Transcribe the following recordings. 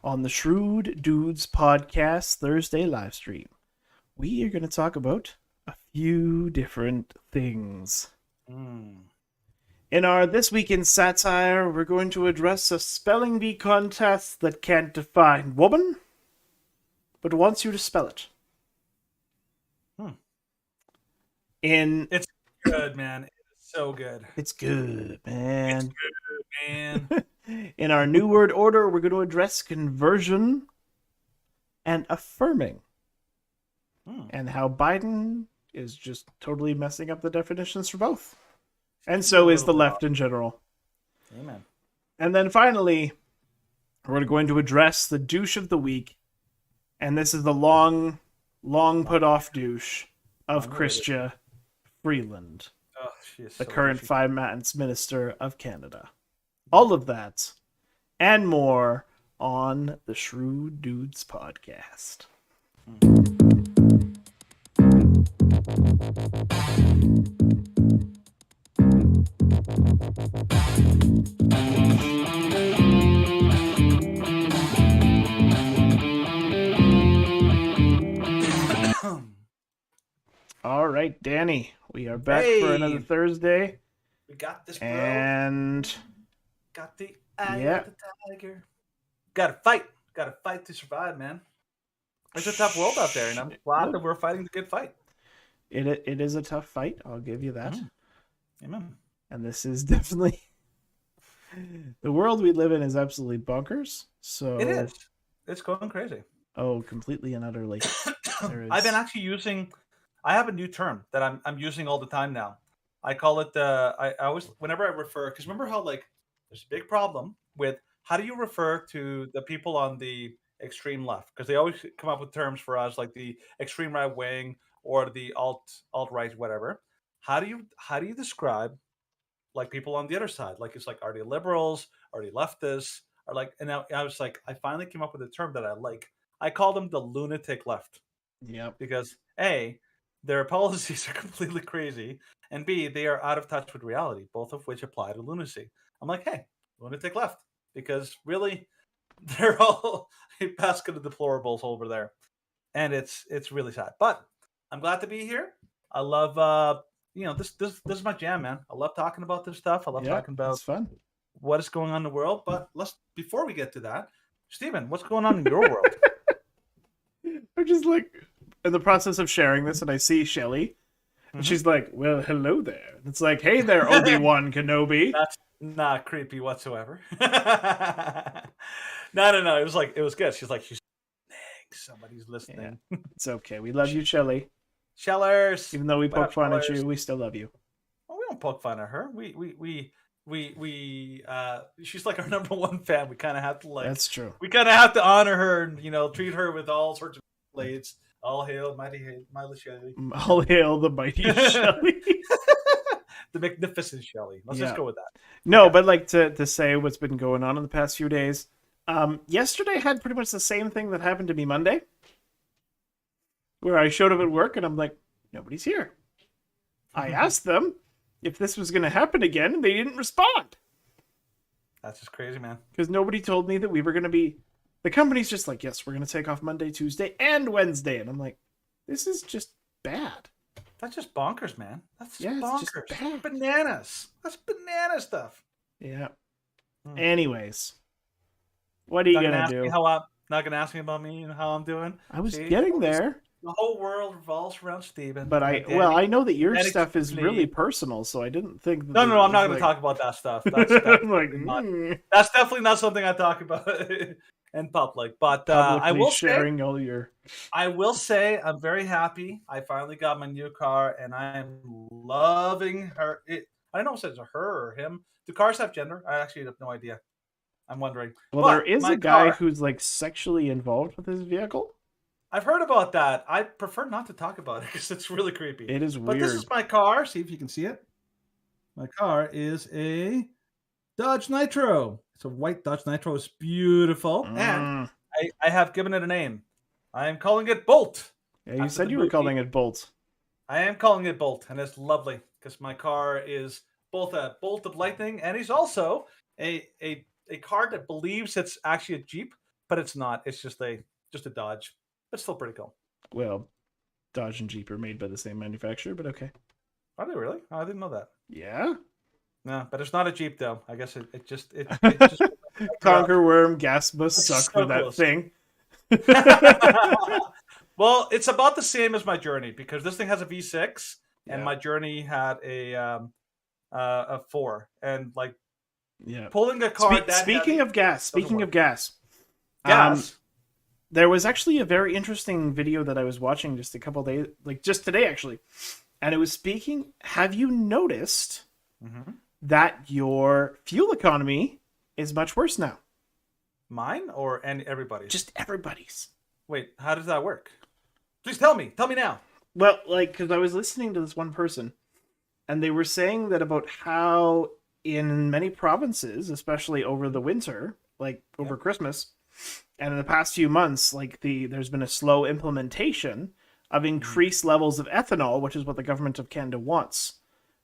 on the Shrewd Dudes podcast Thursday live stream. We are going to talk about a few different things. In our This Week in Satire, we're going to address a spelling bee contest that can't define woman, but wants you to spell it. It's good, man. It's so good. It's good, man. It's good, man. In our new word order, we're going to address conversion and affirming. And how Biden is just totally messing up the definitions for both. And so is the left in general. Amen. And then finally, we're going to address the douche of the week. And this is the long put off douche of Chrystia Freeland, the current Finance Minister of Canada. All of that and more on the Shrewd Dudes podcast. All right, Danny, we are back for another Thursday. We got this, bro. And got the eye of the tiger. Gotta fight to survive, man. It's a tough world out there, and I'm glad that we're fighting the good fight. It is a tough fight, I'll give you that. Amen. And this is definitely the world we live in is absolutely bonkers. So it is. It's going crazy. Oh, completely and utterly. I've been actually I have a new term that I'm using all the time now. I call it I always, whenever I refer, because remember how there's a big problem with how do you refer to the people on the extreme left, because they always come up with terms for us like the extreme right wing or the alt right, whatever. How do you describe like people on the other side? Like it's like, are they liberals? Are they leftists? Or like, and I was like, I finally came up with a term that I like. I call them the lunatic left. Yeah. Because A, their policies are completely crazy, and B, they are out of touch with reality, both of which apply to lunacy. I'm like, hey, lunatic left, because really, they're all a basket of deplorables over there, and it's really sad. But I'm glad to be here. I love, this is my jam, man. I love talking about this stuff. I love talking about fun. What is going on in the world. But before we get to that, Stephen, what's going on in your world? I'm just like in the process of sharing this, and I see Shelly, and she's like, "Well, hello there." It's like, "Hey there, Obi-Wan Kenobi." That's not creepy whatsoever. No. It was good. She's like, thanks, somebody's listening. Yeah. It's okay. We love you, Shelly. Shellers. Even though we poke fun at you, we still love you. Well, we don't poke fun at her. She's like our number one fan. We kind of have to That's true. We kind of have to honor her and treat her with all sorts of blades. All hail mighty Shelley. All hail the mighty Shelley. The magnificent Shelley. Let's just go with that. No, but like to say what's been going on in the past few days. Yesterday had pretty much the same thing that happened to me Monday, where I showed up at work and I'm like, nobody's here. I asked them if this was going to happen again, and they didn't respond. That's just crazy, man. Because nobody told me that we were going to be... The company's just like, yes, we're going to take off Monday, Tuesday, and Wednesday. And I'm like, this is just bad. That's just bonkers, man. That's just bonkers. It's just bad. Bananas. That's banana stuff. Yeah. Anyways, what are you going to do? Not going to ask me about me and how I'm doing? I was getting there. The whole world revolves around Stephen. But I know that your stuff is really personal, so I didn't think... No, I'm not going to talk about that stuff. That's definitely not something I talk about in public. But I will sharing all your... I will say I'm very happy. I finally got my new car, and I am loving her. I don't know if it's her or him. Do cars have gender? I actually have no idea. I'm wondering. Well, there is a guy who's like sexually involved with his vehicle. I've heard about that. I prefer not to talk about it because it's really creepy. It is weird. But this is my car. See if you can see it. My car is a Dodge Nitro. It's a white Dodge Nitro. It's beautiful. And I have given it a name. I am calling it Bolt. Yeah, you said you were calling it Bolt. I am calling it Bolt, and it's lovely because my car is both a bolt of lightning and he's also a car that believes it's actually a Jeep, but it's not. It's just a Dodge. But still pretty cool. Well, Dodge and Jeep are made by the same manufacturer, but okay. Are they really? Oh, I didn't know that. Yeah. No, but it's not a Jeep though. I guess it just Conquer Worm gas must suck so for that close. thing. Well, it's about the same as my Journey because this thing has a V6 and Yeah. my Journey had a 4, and like Yeah. pulling a car. Speaking of gas, gas. there was actually a very interesting video that I was watching just a couple days, like just today actually, and it was speaking. Have you noticed that your fuel economy is much worse now? Mine or everybody's? Just everybody's. Wait, how does that work? Please tell me. Tell me now. Well, like, because I was listening to this one person, and they were saying that about how in many provinces, especially over the winter, like over Christmas, and in the past few months, like there's been a slow implementation of increased levels of ethanol, which is what the government of Canada wants,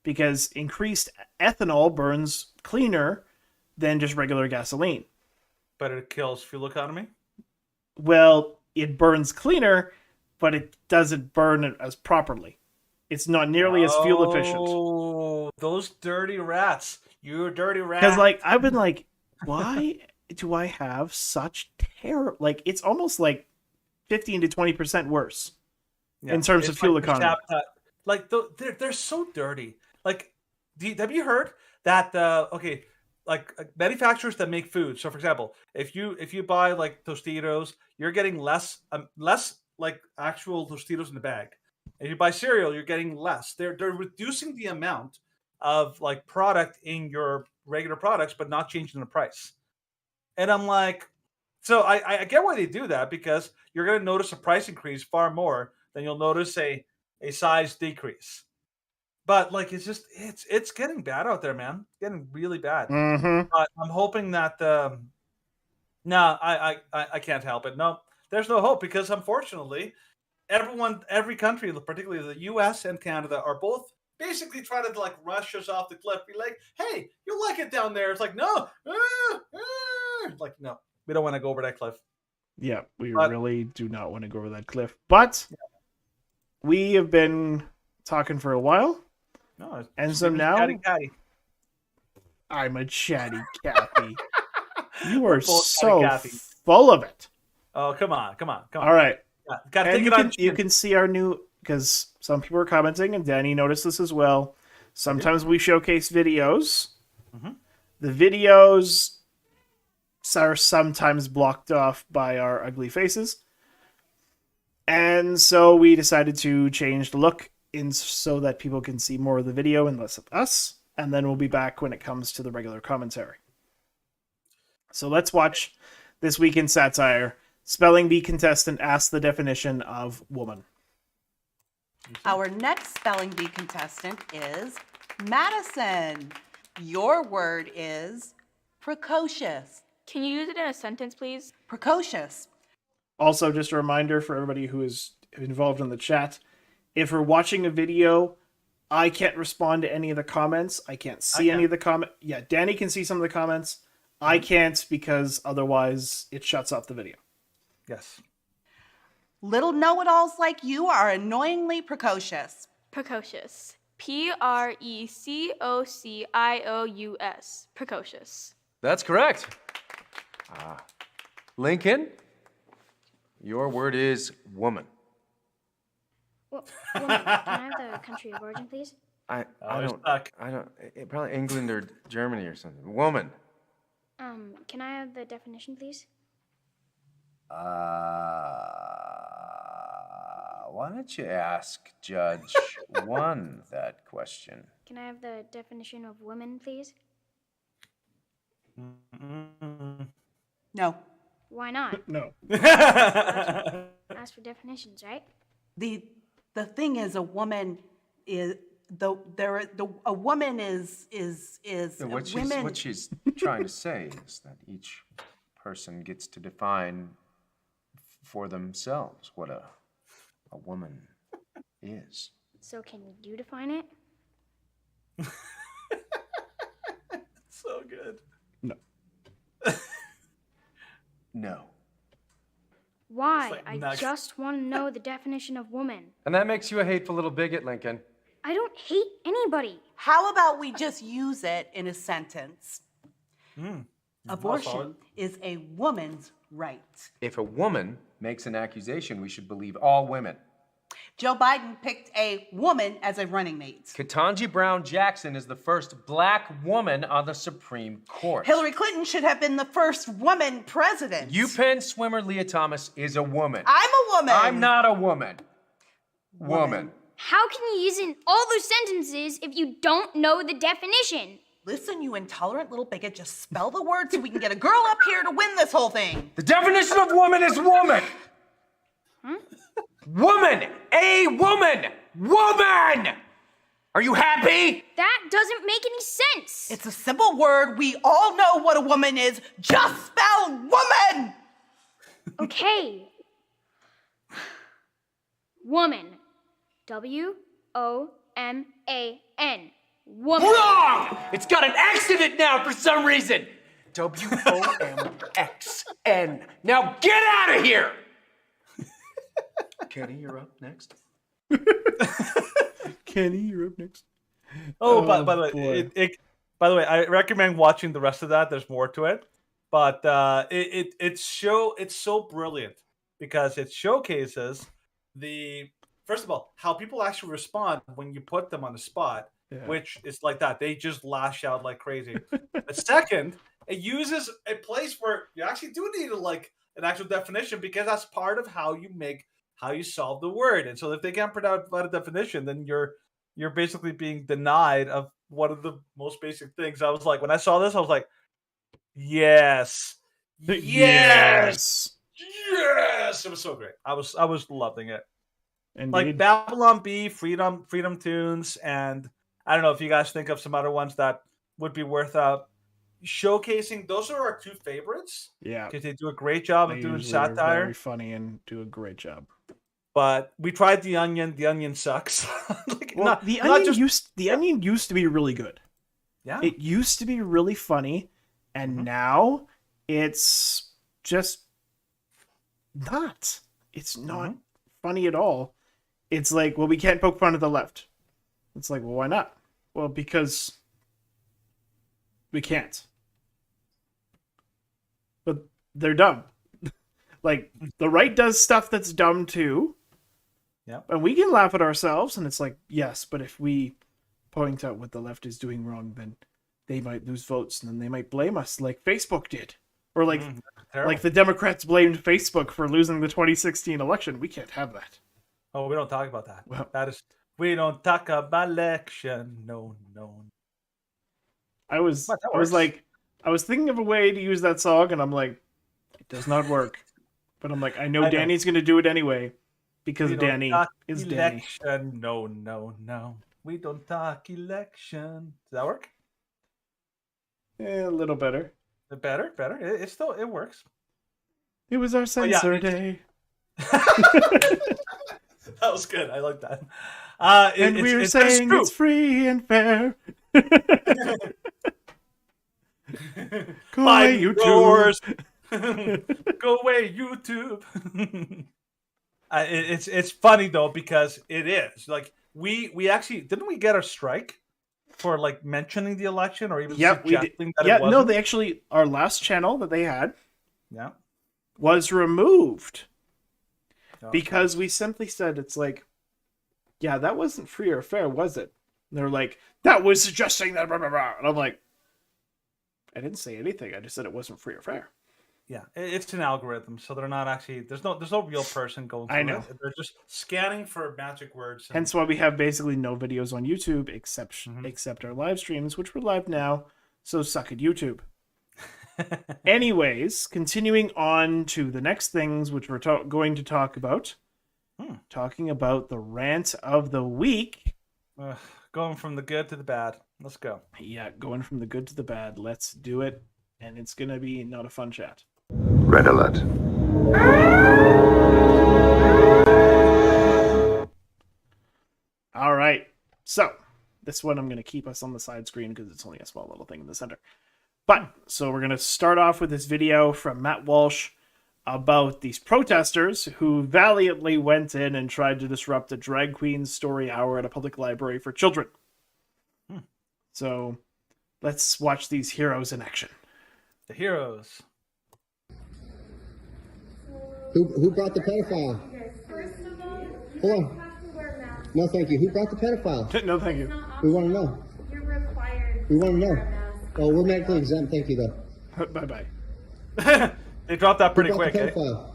because increased ethanol burns cleaner than just regular gasoline. But it kills fuel economy? Well, it burns cleaner, but it doesn't burn it as properly. It's not nearly as fuel efficient. Oh, those dirty rats. You dirty rat. Because, like, I've been like, why do I have such terror? Like, it's almost like 15 to 20% worse in terms of fuel economy. Like, they're so dirty. Like, have you heard that, like manufacturers that make food. So, for example, if you buy like Tostitos, you're getting less like actual Tostitos in the bag. If you buy cereal, you're getting less. They're reducing the amount of like product in your regular products, but not changing the price. And I'm like, so I get why they do that because you're going to notice a price increase far more than you'll notice a size decrease. But like it's getting bad out there, man. It's getting really bad. But I'm hoping that no, I can't help it. No, there's no hope because unfortunately, every country, particularly the U.S. and Canada, are both basically trying to like rush us off the cliff. Be like, hey, you like it down there? It's like no, like no, we don't want to go over that cliff. Yeah, we really do not want to go over that cliff. But we have been talking for a while. No, and so now catty. I'm a chatty Cathy. You are so full of it. Oh, come on. All right. Yeah, gotta and take it on you can see our new, because some people are commenting, and Danny noticed this as well. Sometimes we showcase videos. The videos are sometimes blocked off by our ugly faces. And so we decided to change the look so that people can see more of the video and less of us. And then we'll be back when it comes to the regular commentary. So let's watch This Week in Satire. Spelling Bee contestant asks the definition of woman. Our next Spelling Bee contestant is Madison. Your word is precocious. Can you use it in a sentence, please? Precocious. Also, just a reminder for everybody who is involved in the chat, if we're watching a video, I can't respond to any of the comments. I can't see any of the comments. Yeah, Danny can see some of the comments. I can't because otherwise it shuts off the video. Yes. Little know-it-alls like you are annoyingly precocious. Precocious. Precocious. Precocious. That's correct. Lincoln, your word is woman. Well, woman, can I have the country of origin, please? I don't. Probably England or Germany or something. Woman. Can I have the definition, please? Why don't you ask Judge 1 that question? Can I have the definition of woman, please? No. Why not? No. Ask for definitions, right? The thing is, a woman is a woman is What she's trying to say is that each person gets to define for themselves what a woman is. So can you define it? So good. No. No. Why? like I next. just want to know the definition of woman. And that makes you a hateful little bigot, Lincoln. I don't hate anybody. How about we just use it in a sentence? Abortion is a woman's right. If a woman makes an accusation, we should believe all women. Joe Biden picked a woman as a running mate. Ketanji Brown Jackson is the first black woman on the Supreme Court. Hillary Clinton should have been the first woman president. UPenn swimmer Leah Thomas is a woman. I'm a woman. I'm not a woman. Woman. How can you use it in all those sentences if you don't know the definition? Listen, you intolerant little bigot, just spell the word so we can get a girl up here to win this whole thing. The definition of woman is woman. Woman. A woman. Woman. Are you happy? That doesn't make any sense. It's a simple word. We all know what a woman is. Just spell woman. Okay. Woman. W-O-M-A-N. Woman. Wrong! It's got an X in it now for some reason. W-O-M-X-N. Now get out of here! Kenny, you're up next. Kenny, you're up next. Oh, by the boy. way, by the way, I recommend watching the rest of that. There's more to it, but it's so brilliant because it showcases first of all how people actually respond when you put them on the spot, which is like that. They just lash out like crazy. The second, it uses a place where you actually do need an actual definition because that's part of how you solve the word. And so if they can't provide a definition, then you're basically being denied of one of the most basic things. I was like, when I saw this, I was like, yes. Yes. Yes. It was so great. I was loving it. Indeed. Like Babylon Bee, Freedom Tunes, and I don't know if you guys think of some other ones that would be worth showcasing. Those are our two favorites. Yeah. Because they do a great job of doing satire. Very funny and do a great job. But we tried The Onion. The Onion sucks. The Onion used to be really good. Yeah. It used to be really funny, and now it's just not. It's not funny at all. It's like, well, we can't poke fun at the left. It's like, well, why not? Well, because we can't. But they're dumb. Like, the right does stuff that's dumb too. Yeah. And we can laugh at ourselves, and it's like, yes, but if we point out what the left is doing wrong, then they might lose votes, and then they might blame us like Facebook did. Or like the Democrats blamed Facebook for losing the 2016 election. We can't have that. Oh, we don't talk about that. Well, we don't talk about election. No. I was thinking of a way to use that song, and I'm like, it does not work. But I'm like, I know Danny's going to do it anyway, because Danny is Danny. No. We don't talk election. Does that work? A little better. Better. It works. It was our censor day. That was good. I like that. And we were saying it's free and fair. Go away, YouTube. Go away, YouTube. It's funny though because it is like we actually didn't we get a strike for like mentioning the election or even suggesting that it wasn't? No, they actually our last channel that they had was removed because we simply said it's like, yeah, that wasn't free or fair, was it? And they're like, that was suggesting that blah, blah, blah. And I'm like, I didn't say anything. I just said it wasn't free or fair. Yeah, it's an algorithm, so they're not actually. There's no real person going through I know. it. They're just scanning for magic words. Hence why we have basically no videos on YouTube except our live streams, which we're live now. So suck it, YouTube. Anyways, continuing on to the next things, which we're going to talk about. Talking about the rant of the week. Going from the good to the bad. Let's go. Yeah, going from the good to the bad. Let's do it. And it's going to be not a fun chat. Red alert. All right. So this one I'm going to keep us on the side screen because it's only a small little thing in the center. But so we're going to start off with this video from Matt Walsh. about these protesters who valiantly went in and tried to disrupt a drag queen's story hour at a public library for children. So let's watch these heroes in action. The heroes. Who brought the pedophile? Hold on. No, thank you. Who brought the pedophile? No, thank you. We want to know. You're required. We want to know. Oh, we're medically exempt. Thank you, though. Bye-bye. They dropped that pretty Who brought quick. the pedophile?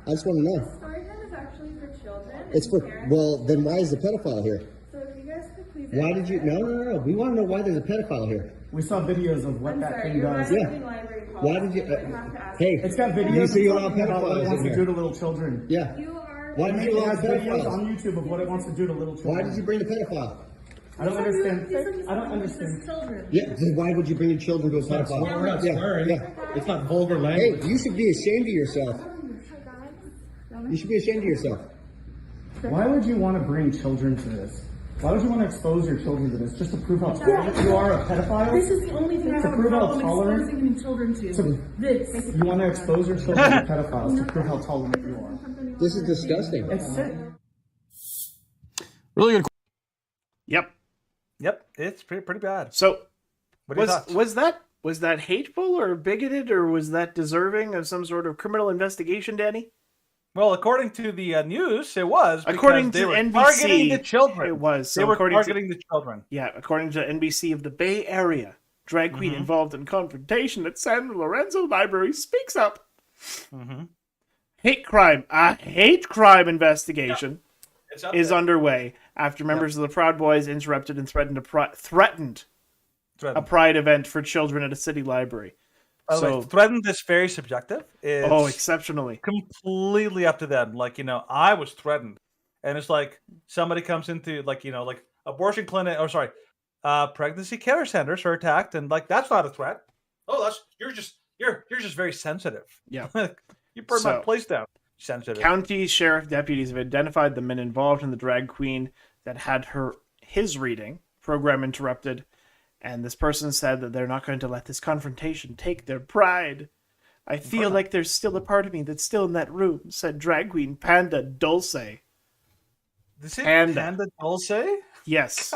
I just want to know. Story time is actually for children. It's for. Well, then why is the pedophile here? So if you guys could please. Why did you? No. We want to know why there's a pedophile here. We saw videos of what that thing does. Yeah. Why did you? Hey, It's got videos you see you about allow what it pedophiles wants in to do to here. little children. Yeah. You are. Why did It you allow has videos pedophiles? on YouTube of what it wants to do to little children. Why did you bring the pedophile? I don't understand. I don't understand. Children. Yeah. Then why would you bring in children to a pedophile? We're not swearing. Yeah. It's not vulgar Hey, language. you should be ashamed of yourself. You should be ashamed of yourself. Why would you want to bring children to this? Why would you want to expose your children to this? Just to prove how tolerant you are a pedophile? This is the only thing I To have a prove how problem tolerant? exposing children to. This. You want to expose your children to pedophiles to prove how tolerant you are. This is disgusting. It's sick. Really good. Yep. Yep, it's pretty bad. So What are your thoughts? was that hateful or bigoted, or was that deserving of some sort of criminal investigation, Danny? Well, according to the news, it was. According because they to were NBC, targeting the children. it was. So They were according targeting the children. Yeah, according to NBC of the Bay Area, drag queen involved in confrontation at San Lorenzo Library speaks up. A hate crime investigation It's up is there. underway after members of the Proud Boys interrupted and threatened a pride event for children at a city library. By the way, threatened is very subjective. It's Exceptionally. completely up to them. Like, I was threatened. And it's like somebody comes into like abortion clinic, or sorry, pregnancy care centers are attacked, and like that's not a threat. Oh, you're just very sensitive. Yeah. You burned my So- place down. Sensitive. County sheriff deputies have identified the men involved in the drag queen that had his reading program interrupted, and this person said that they're not going to let this confrontation take their pride. I feel like there's still a part of me that's still in that room, said drag queen Panda Dulce. This is Panda. Panda Dulce? Yes.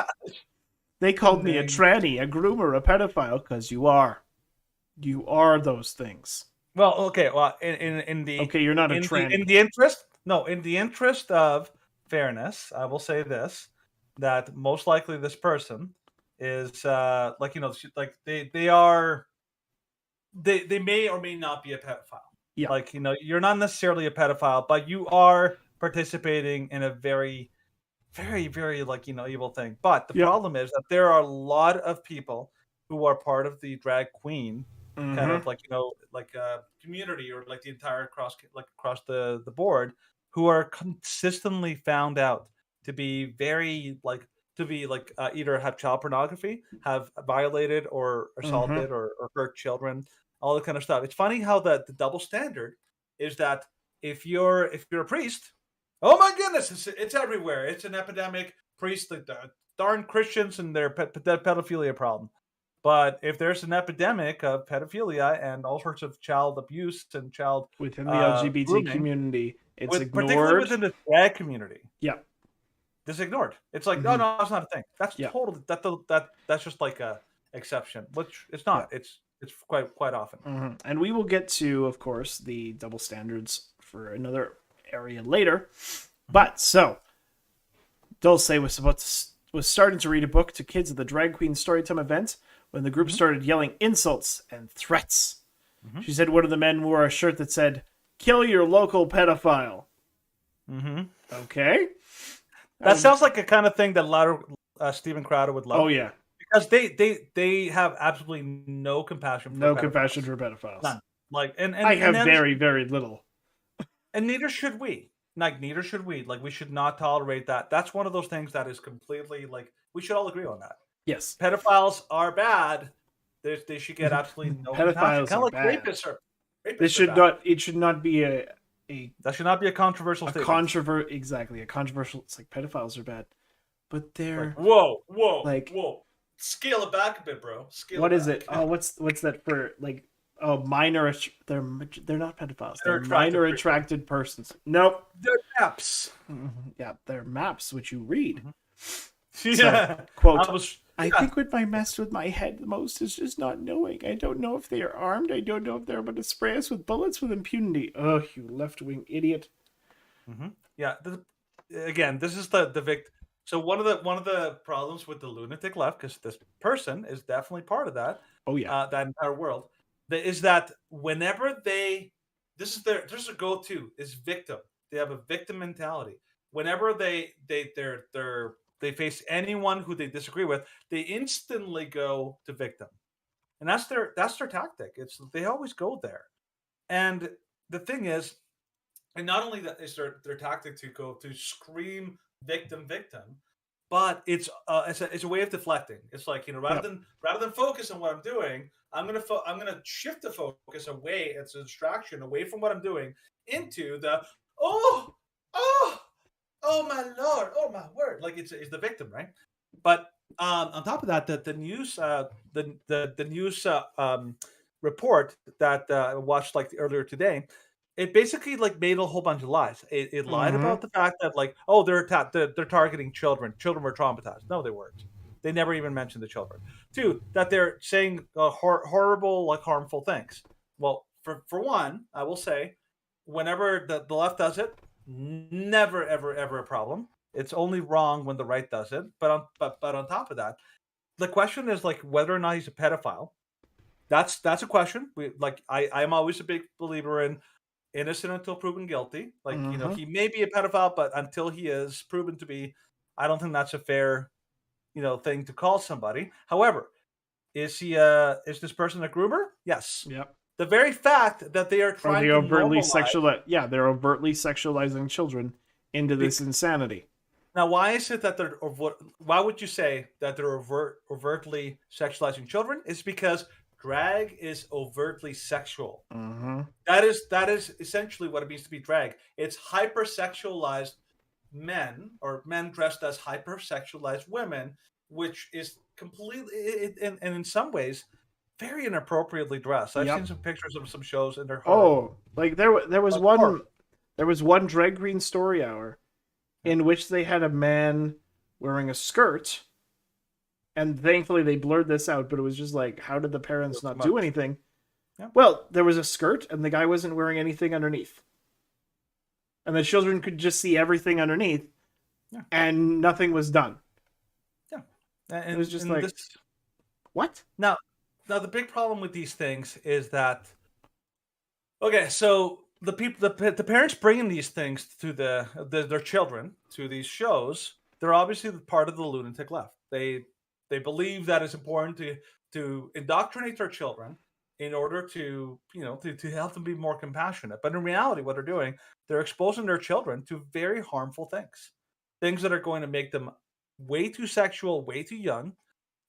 They called me a tranny, a groomer, a pedophile, because you are. You are those things. Well, okay. Well, in the Okay, you're not a in tranny. in the interest of fairness, I will say this: that most likely this person is they may or may not be a pedophile. Yeah. Like, you're not necessarily a pedophile, but you are participating in a very, very, very evil thing. But the problem is that there are a lot of people who are part of the drag queen kind of community, or like the entire across the board, who are consistently found out to be very either have child pornography, have violated or assaulted or hurt children, all that kind of stuff. It's funny how the double standard is that if you're a priest, oh my goodness, it's everywhere. It's an epidemic. Priests, the darn Christians and their pedophilia problem. But if there's an epidemic of pedophilia and all sorts of child abuse and child Within the LGBT grooming, community, it's particularly ignored. within the drag community, Yeah. it's ignored. It's like, no, that's not a thing. That's Yeah. totally that's just like a exception, which it's not. It's quite often. And we will get to, of course, the double standards for another area later. But so, Dulce was starting to read a book to kids at the drag queen storytime event when the group started yelling insults and threats. She said one of the men wore a shirt that said, "Kill your local pedophile." Okay. That sounds like a kind of thing that Stephen Crowder would love. Oh yeah, because they have absolutely no compassion. For compassion for pedophiles. None. Like, and I have then, very, very little. And neither should we. Neither should we. Like, we should not tolerate that. That's one of those things that is completely we should all agree on that. Yes. Pedophiles are bad. They should get absolutely no compassion. Pedophiles Kind of are like bad. rapists are. This should not. It should not be a That should not be a controversial statement. Exactly, a controversial. It's like pedophiles are bad, but they're whoa, like whoa. Scale it back a bit, bro. What is it? Oh, what's that for? Like Oh, they're not pedophiles. They're attracted minor people. attracted persons. Nope. They're maps. Yeah, they're maps which you read. Yeah. Quote, I I think what messed with my head the most is just not knowing. I don't know if they are armed. I don't know if they're about to spray us with bullets with impunity. Oh, you left-wing idiot. Yeah. Again, this is the victim. So one of the problems with the lunatic left, because this person is definitely part of that. Oh yeah. That entire world, is that whenever this is their go-to is victim. They have a victim mentality. Whenever they face anyone who they disagree with, they instantly go to victim, and that's their tactic. They always go there, and the thing is, and not only that is their tactic to go to scream victim, but it's a way of deflecting. It's like, rather than focus on what I'm doing, I'm gonna shift the focus away. It's a distraction away from what I'm doing into the oh my lord, oh my word. Like it's the victim, right? But on top of that, the news the news report that I watched like earlier today, it basically like made a whole bunch of lies. It lied about the fact that like, oh, they're targeting children. Children were traumatized. No, they weren't. They never even mentioned the children. Two, that they're saying horrible, like harmful things. Well, for one, I will say, whenever the left does it, never ever a problem. It's only wrong when the right does it. But on top of that, the question is like whether or not he's a pedophile. That's a question. I'm always a big believer in innocent until proven guilty. Like, he may be a pedophile, but until he is proven to be, I don't think that's a fair, thing to call somebody. However, is this person a groomer? Yes. Yep. The very fact that they are trying to normalize, they're overtly sexualizing children into this insanity. Now, why is it that why would you say that they're overtly sexualizing children? It's because drag is overtly sexual. That is essentially what it means to be drag. It's hypersexualized men, or men dressed as hypersexualized women, which is completely and in some ways very inappropriately dressed. I've seen some pictures of some shows, and they're horrible. Like there was one drag queen story hour in which they had a man wearing a skirt. And thankfully they blurred this out, but it was just like, how did the parents not do anything? Yeah. Well, there was a skirt and the guy wasn't wearing anything underneath. And the children could just see everything underneath, and nothing was done. Yeah. And it was just like, what? Now the big problem with these things is that, okay, so the parents bringing these things to their children, to these shows, they're obviously part of the lunatic left. They believe that it's important to indoctrinate their children in order to help them be more compassionate. But in reality, what they're doing, they're exposing their children to very harmful things that are going to make them way too sexual, way too young,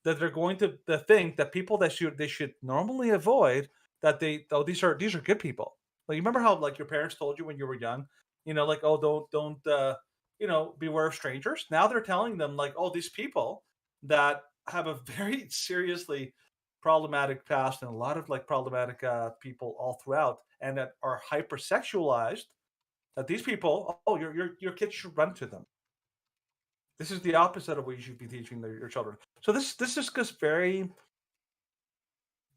that they're going to think that people that they should normally avoid, that these are good people. Like, you remember how like your parents told you when you were young, like, oh, don't beware of strangers. Now they're telling them like, oh, these people that have a very seriously problematic past and a lot of like problematic people all throughout, and that are hypersexualized, that these people, oh, your kids should run to them. This is the opposite of what you should be teaching your children. So this is just very.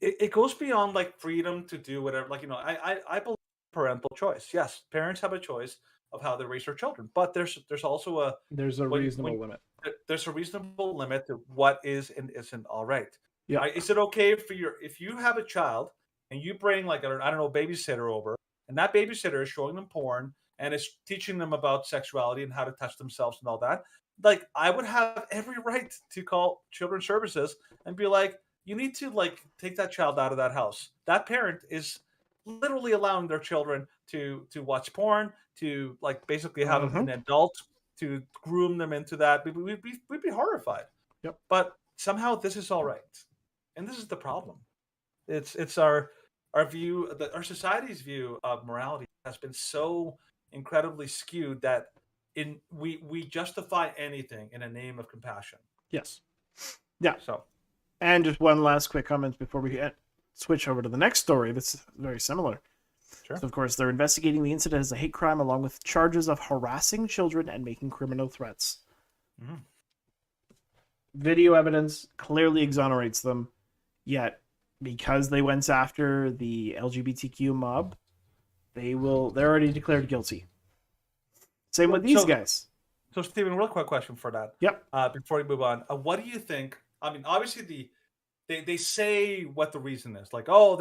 It goes beyond like freedom to do whatever. Like, I believe parental choice. Yes, parents have a choice of how they raise their children, but there's also a reasonable limit. There's a reasonable limit to what is and isn't all right. Yeah. Right? Is it okay if you have a child and you bring like babysitter over, and that babysitter is showing them porn and is teaching them about sexuality and how to touch themselves and all that? Like, I would have every right to call children's services and be like, you need to like take that child out of that house. That parent is literally allowing their children to watch porn, to like basically have an adult to groom them into that. We'd be horrified. Yep. But somehow this is all right, and this is the problem. It's our view, our society's view of morality has been so incredibly skewed that we justify anything in a name of compassion. Yes. Yeah. So. And just one last quick comment before we end. switch over to the next story that's very similar. Sure. So, of course, they're investigating the incident as a hate crime along with charges of harassing children and making criminal threats. Mhm. Video evidence clearly exonerates them, yet because they went after the LGBTQ mob, they're already declared guilty. Same with these guys. So, Stephen, real quick question for that. Yep. Before we move on, what do you think? I mean, obviously, they say what the reason is. Like, oh,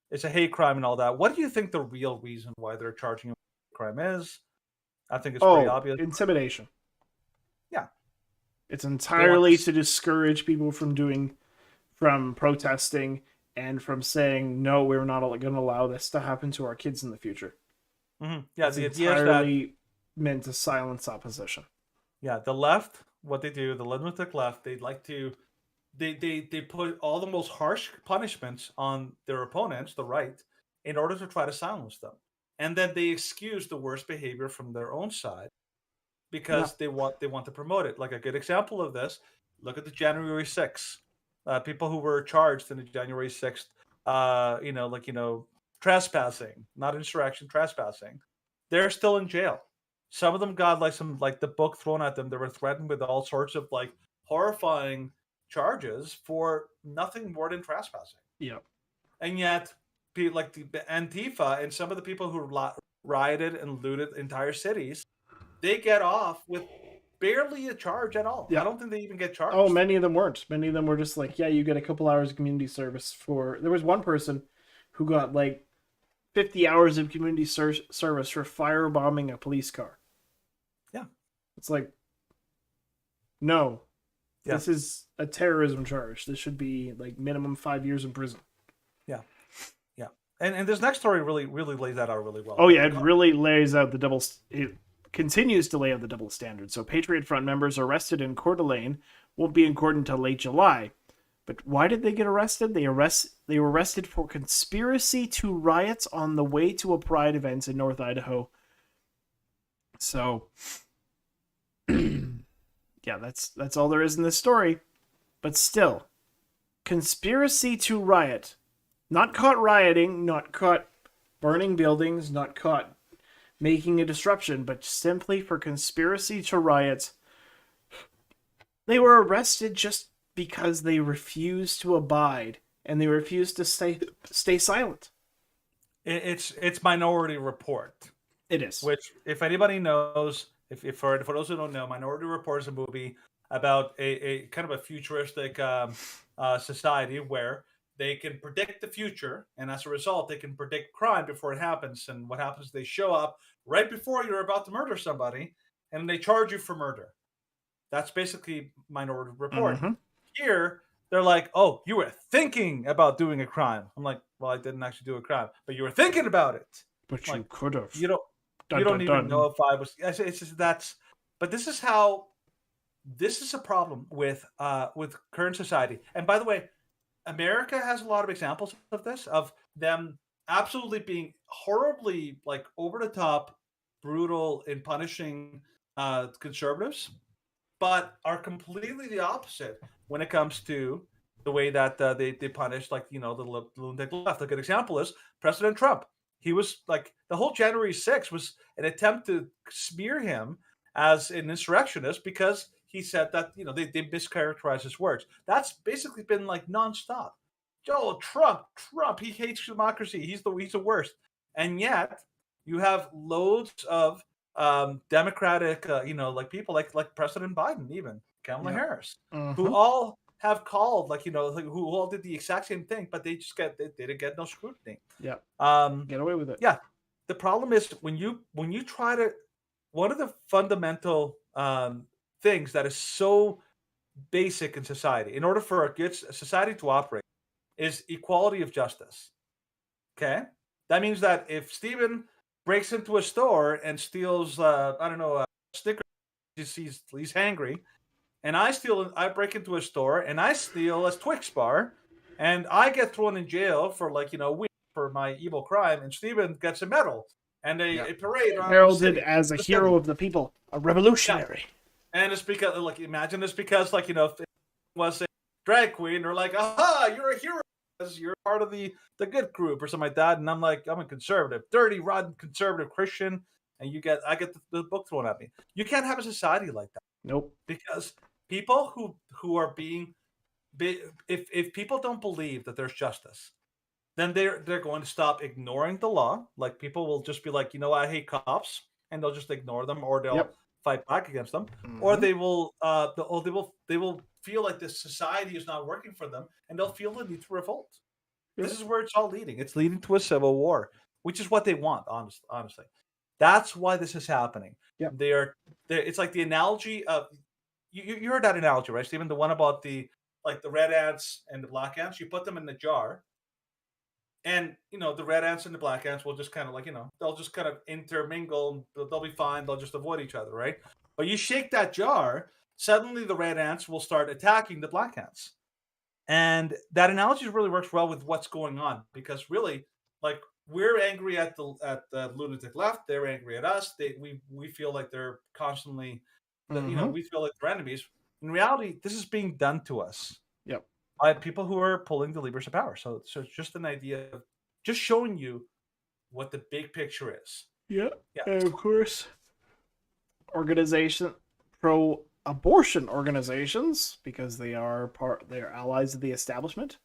it's a hate crime and all that. What do you think the real reason why they're charging him with crime is? I think it's pretty obvious. Intimidation. Yeah. It's entirely to discourage people from protesting and from saying, no, we're not going to allow this to happen to our kids in the future. Mm-hmm. Yeah, it's the idea entirely is that meant to silence opposition. Yeah, the left, what they do, the lunatic left, they like to, they put all the most harsh punishments on their opponents, the right, in order to try to silence them, and then they excuse the worst behavior from their own side because they want to promote it. Like a good example of this, look at the January 6th. People who were charged in the January 6th, trespassing, not insurrection, trespassing. They're still in jail. Some of them got the book thrown at them. They were threatened with all sorts of horrifying charges for nothing more than trespassing. Yeah. And yet, like the Antifa and some of the people who rioted and looted entire cities, they get off with barely a charge at all. Yeah. I don't think they even get charged. Oh, many of them weren't. Many of them were just like, yeah, you get a couple hours of community service for... There was one person who got 50 hours of community service for firebombing a police car. Yeah. It's no. Yeah. This is a terrorism charge. This should be minimum 5 years in prison. Yeah. Yeah. And this next story really lays that out really well. Oh, yeah. It really lays out the double... It continues to lay out the double standard. So Patriot Front members arrested in Coeur d'Alene won't be in court until late July. But why did they get arrested? They were arrested for conspiracy to riot on the way to a pride event in North Idaho. So, yeah, that's all there is in this story. But still, conspiracy to riot. Not caught rioting, not caught burning buildings, not caught making a disruption, but simply for conspiracy to riot. They were arrested just because they refused to abide and they refused to stay silent. It's Minority Report. It is. Which, if anybody knows, if for those who don't know, Minority Report is a movie about a kind of a futuristic society where they can predict the future, and as a result, they can predict crime before it happens. And what happens is they show up right before you're about to murder somebody, and they charge you for murder. That's basically Minority Report. Mm-hmm. Here, they're like, oh, you were thinking about doing a crime. I'm like, well, I didn't actually do a crime, but you were thinking about it. But you could have. You don't even know if I was. It's just but this is a problem with current society. And by the way, America has a lot of examples of this, of them absolutely being horribly over the top, brutal in punishing conservatives, but are completely the opposite when it comes to the way that they punish the lunatic left. A good example is President Trump. He was the whole January 6th was an attempt to smear him as an insurrectionist because he said that they mischaracterized his words. That's basically been nonstop. Joe Trump, he hates democracy. He's the worst. And yet you have loads of Democratic, people like President Biden, even Kamala Harris, who all have called who all did the exact same thing, but they didn't get no scrutiny. Yeah. Get away with it. Yeah. The problem is when you try to, one of the fundamental things that is so basic in society, in order for a good society to operate, is equality of justice. Okay? That means that if Stephen breaks into a store and steals, a Snickers, he's hangry, and I break into a store and I steal a Twix bar, and I get thrown in jail for weeks for my evil crime, and Stephen gets a medal and a parade. Heralded as a hero of the people, a revolutionary. Yeah. And it's because, imagine it's because, if it was a drag queen, they're like, aha, you're a hero of you're part of the good group or something like that. And I'm like, I'm a conservative, dirty, rotten conservative Christian, and I get the book thrown at me. You can't have a society like that. Nope. Because people who are being, if people don't believe that there's justice, then they're going to stop ignoring the law. Like people will just be like, I hate cops, and they'll just ignore them, or they'll fight back against them, or they will they will feel like this society is not working for them, and they'll feel the need to revolt. This is where it's all leading. It's leading to a civil war, which is what they want. Honestly, that's why this is happening. They're it's like the analogy of you heard that analogy, right, Stephen? The one about the red ants and the black ants. You put them in the jar. And, the red ants and the black ants will just kind of they'll just kind of intermingle. They'll be fine. They'll just avoid each other, right? But you shake that jar, suddenly the red ants will start attacking the black ants. And that analogy really works well with what's going on, because really, we're angry at the lunatic left. They're angry at us. We feel like they're constantly, we feel like they're enemies. In reality, this is being done to us. Yep. By people who are pulling the levers of power. So it's just an idea of just showing you what the big picture is. Yeah. And of course, pro-abortion organizations, because they're allies of the establishment.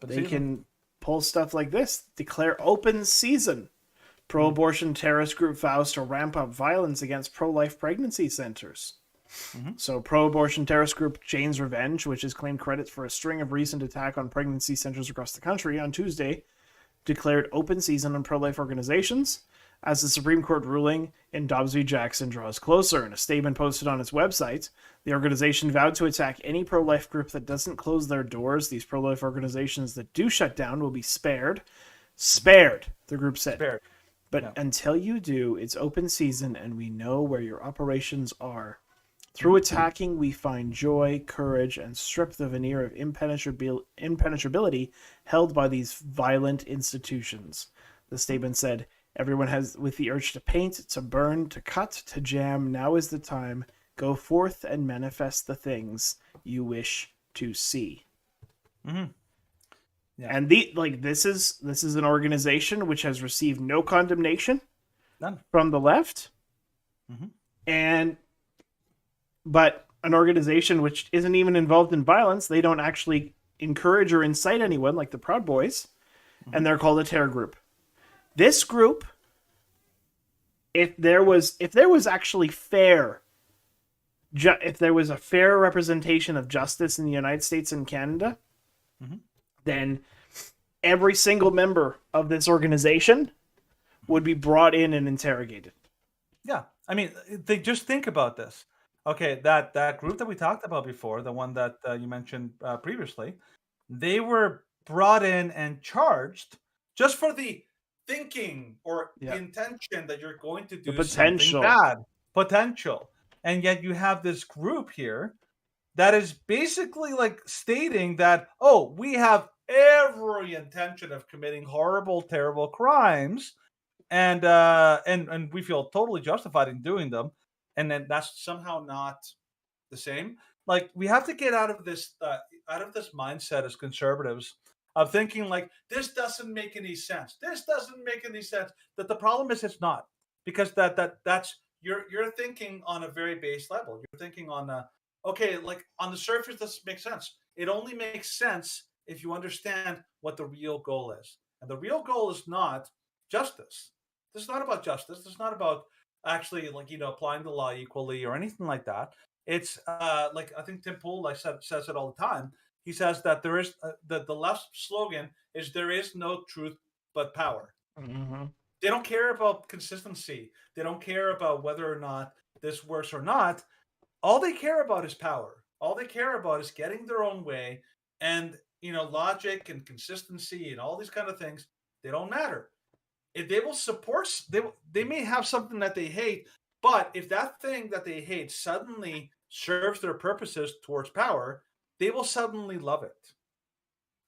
They can pull stuff like this. Declare open season. Pro-abortion terrorist group vows to ramp up violence against pro-life pregnancy centers. So pro-abortion terrorist group Jane's Revenge, which has claimed credit for a string of recent attacks on pregnancy centers across the country, on Tuesday declared open season on pro-life organizations as the Supreme Court ruling in Dobbs v. Jackson draws closer. In a statement posted on its website, the organization vowed to attack any pro-life group that doesn't close their doors. These pro-life organizations that do shut down will be spared. Spared, the group said. Spared. But until you do, it's open season and we know where your operations are. Through attacking, we find joy, courage, and strip the veneer of impenetrability held by these violent institutions. The statement said, everyone has with the urge to paint, to burn, to cut, to jam. Now is the time. Go forth and manifest the things you wish to see. Mm-hmm. Yeah. And this is an organization which has received no condemnation from the left. But an organization which isn't even involved in violence, they don't actually encourage or incite anyone, like the Proud Boys, and they're called a terror group. This group, if there was actually fair, if there was a fair representation of justice in the United States and Canada, then every single member of this organization would be brought in and interrogated. Yeah, I mean, just think about this. Okay, that group that we talked about before, the one that you mentioned previously, they were brought in and charged just for the thinking or intention that you're going to do something bad. Potential. And yet you have this group here that is basically stating that, we have every intention of committing horrible, terrible crimes, and we feel totally justified in doing them. And then that's somehow not the same. We have to get out of this mindset as conservatives of thinking this doesn't make any sense. This doesn't make any sense. That the problem is it's not, because that's you're thinking on a very base level. You're thinking on on the surface this makes sense. It only makes sense if you understand what the real goal is. And the real goal is not justice. This is not about justice. This is not about actually applying the law equally or anything like that. It's I think Tim Pool says it all the time. He says that there is the left slogan is there is no truth but power. They don't care about consistency. They don't care about whether or not this works or not. All they care about is power. All they care about is getting their own way, and logic and consistency and all these kind of things, they don't matter. If they will support, they may have something that they hate, but if that thing that they hate suddenly serves their purposes towards power, they will suddenly love it.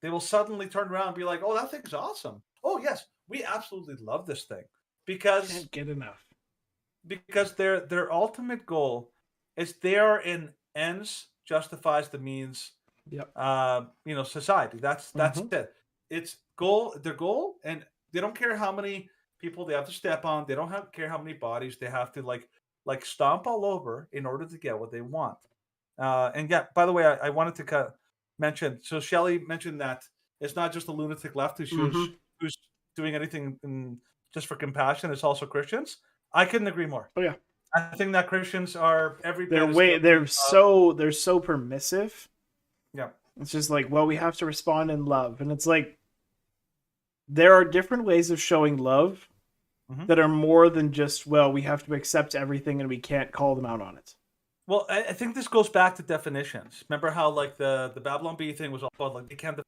They will suddenly turn around and be like, "Oh, that thing is awesome. Oh, yes, we absolutely love this thing," because can't get enough. Because their ultimate goal is there in ends justifies the means. Society. That's it. it's their goal, and they don't care how many people they have to step on. They don't care how many bodies they have to like stomp all over in order to get what they want. And yeah, by the way, I wanted to mention. So Shelley mentioned that it's not just the lunatic left who's doing anything just for compassion. It's also Christians. I couldn't agree more. Oh yeah, I think that Christians are every bit they're so permissive. Yeah. It's just like, well, we have to respond in love. And it's like, there are different ways of showing love that are more than just, well, we have to accept everything and we can't call them out on it. Well, I think this goes back to definitions. Remember how like the Babylon Bee thing was all about like they can't.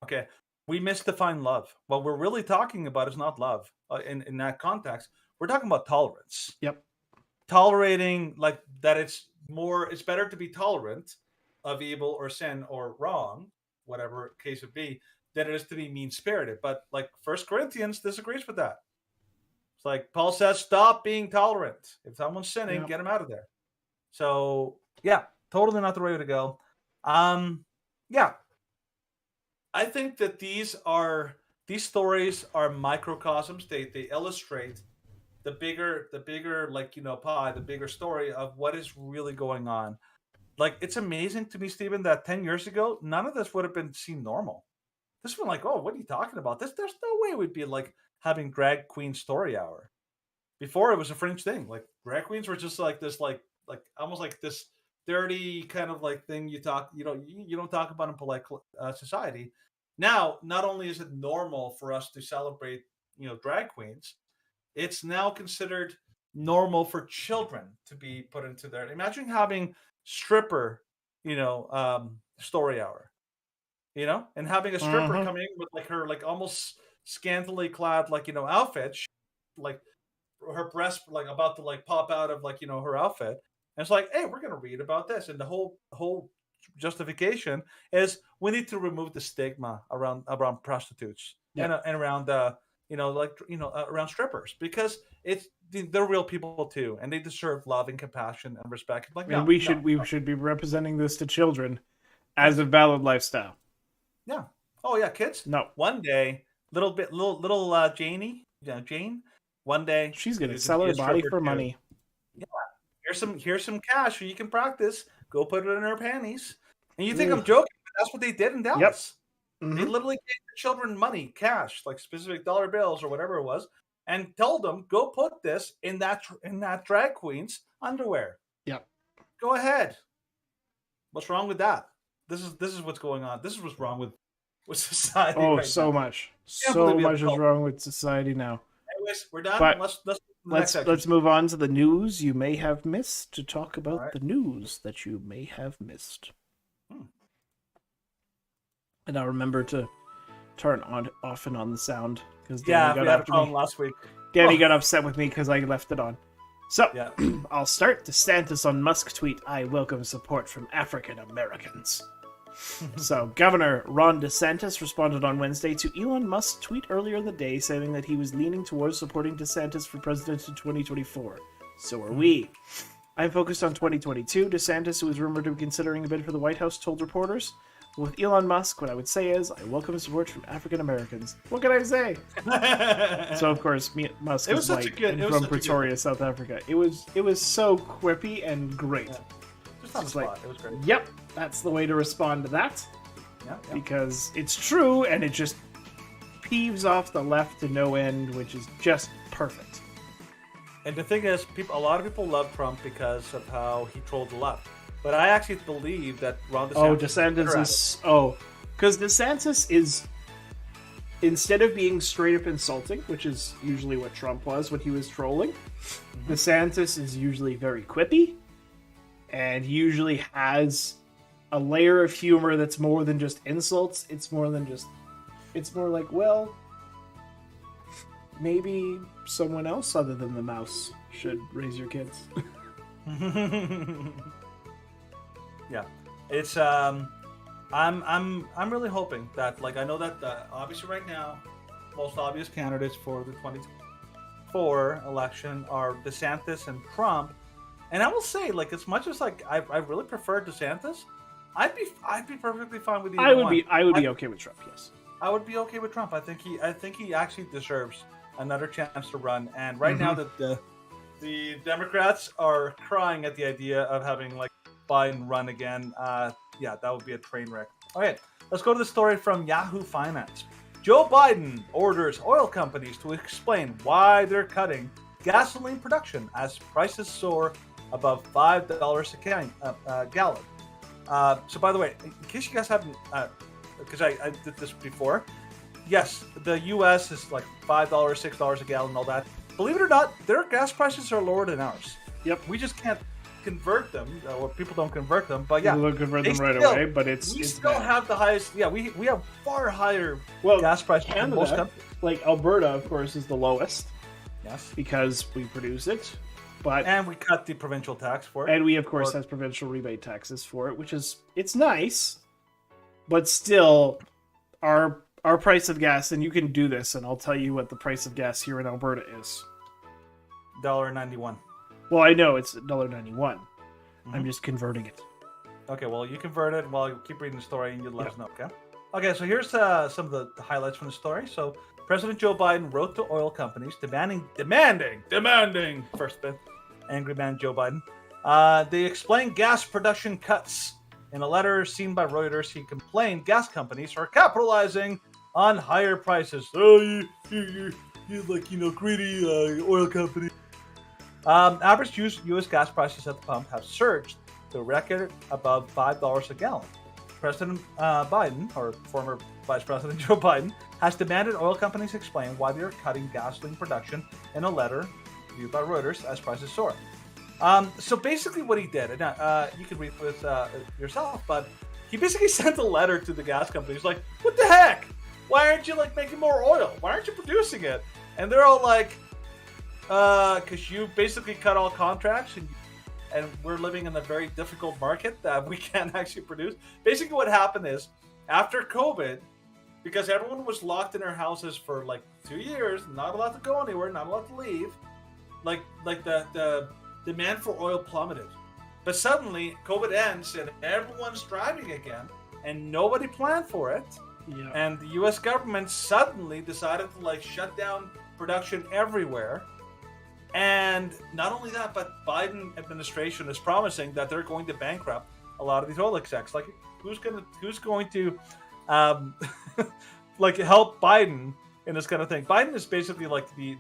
Okay, we misdefine love. What we're really talking about is not love. In that context, we're talking about tolerance. Yep. Tolerating like that. It's better to be tolerant of evil or sin or wrong, whatever case it be, than it is to be mean-spirited. But like 1 Corinthians disagrees with that. It's like Paul says, stop being tolerant. If someone's sinning, get him out of there. So yeah, totally not the right way to go. Yeah. I think that these stories are microcosms. They illustrate the bigger like, pie, the bigger story of what is really going on. Like, it's amazing to me, Stephen, that 10 years ago, none of this would have been seen normal. This would have been like, oh, what are you talking about? There's no way we'd be like having drag queen story hour. Before it was a fringe thing. Like drag queens were just like this, like almost like this dirty kind of like thing you don't talk about in polite society. Now, not only is it normal for us to celebrate, drag queens, it's now considered normal for children to be put into there. Imagine having stripper, story hour, and having a stripper come in with like her like almost scantily clad outfit, like her breast like about to like pop out of like her outfit, and it's like, hey, we're gonna read about this, and the whole justification is we need to remove the stigma around prostitutes and around around strippers, because they're real people too, and they deserve love and compassion and respect. Like, and we should be representing this to children as a valid lifestyle. Yeah. Oh yeah, kids. No. One day, little Janie, Jane. One day she's gonna sell her body for money. Yeah. Here's some cash so you can practice. Go put it in her panties. And you think I'm joking? But that's what they did in Dallas. Yep. They literally gave the children money, cash, like specific dollar bills or whatever it was, and told them, go put this in that drag queen's underwear. Yep. Go ahead. What's wrong with that? This is what's going on. This is what's wrong with society. Oh, right so now. much. So much is wrong with society now. Anyways, we're done. But let's move on to the news you may have missed, to talk about the news that you may have missed. And I'll remember to turn off and on the sound, because Danny got after me last week. Danny got upset with me because I left it on. So I'll start. DeSantis on Musk tweet, I welcome support from African Americans. So Governor Ron DeSantis responded on Wednesday to Elon Musk's tweet earlier in the day, saying that he was leaning towards supporting DeSantis for president in 2024. So are we. I'm focused on 2022. DeSantis, who is rumored to be considering a bid for the White House, told reporters. With Elon Musk, what I would say is, I welcome support from African Americans. What can I say? So of course, Musk is like from Pretoria, South Africa. It was so quippy and great. Yeah. Just on the spot. It was great. Yep, that's the way to respond to that. Because it's true, and it just peeves off the left to no end, which is just perfect. And the thing is, a lot of people love Trump because of how he trolled the left. But I actually believe that Ron DeSantis because DeSantis is, instead of being straight up insulting, which is usually what Trump was when he was trolling, DeSantis is usually very quippy, and he usually has a layer of humor that's more than just insults. It's more like, well, maybe someone else other than the mouse should raise your kids. Yeah, it's I'm really hoping that, like, I know that obviously right now, most obvious candidates for the 2024 election are DeSantis and Trump, and I will say, like, as much as like I really prefer DeSantis, I'd be perfectly fine with either one. I would be okay with Trump. Yes. I would be okay with Trump. I think he actually deserves another chance to run. And right now, the Democrats are crying at the idea of having like Biden run again. Yeah, that would be a train wreck. Okay, let's go to the story from Yahoo Finance. Joe Biden orders oil companies to explain why they're cutting gasoline production as prices soar above $5 a gallon. So, by the way, in case you guys haven't, because I did this before, yes, the U.S. is like $5, $6 a gallon, and all that. Believe it or not, their gas prices are lower than ours. Yep. We just can't convert them, or people don't convert them. But yeah, People don't convert them right still- away, but it's still bad. have the highest. Yeah, we have far higher Well, gas prices than most Canada, countries. like Alberta, of course, is the lowest Yes, because we produce it, but and we cut the provincial tax for it. and we of course has provincial rebate taxes for it, which is it's nice, but still, our price of gas, and you can do this, and I'll tell you what the price of gas here in Alberta is. $1.91. Well, I know it's $1.91. I'm just converting it. Okay, well, you convert it while you keep reading the story and you let us know, okay? Okay, so here's some of the highlights from the story. So, President Joe Biden wrote to oil companies demanding, first bit, angry man Joe Biden. They explained gas production cuts. In a letter seen by Reuters, he complained gas companies are capitalizing on higher prices. Oh, you like, greedy oil company. Average U.S. gas prices at the pump have surged to a record above $5 a gallon. President Biden, or former Vice President Joe Biden, has demanded oil companies explain why they are cutting gasoline production in a letter viewed by Reuters as prices soar. So basically what he did, and you can read this yourself, but he basically sent a letter to the gas companies like, what the heck? Why aren't you making more oil? Why aren't you producing it? And they're all like, because you basically cut all contracts and we're living in a very difficult market that we can't actually produce. Basically what happened is after COVID, because everyone was locked in their houses for 2 years, not allowed to go anywhere, not allowed to leave, the demand for oil plummeted. But suddenly COVID ends and everyone's driving again and nobody planned for it. Yeah. And the US government suddenly decided to shut down production everywhere. And not only that, but Biden administration is promising that they're going to bankrupt a lot of these oil execs. Who's going to help Biden in this kind of thing? Biden is basically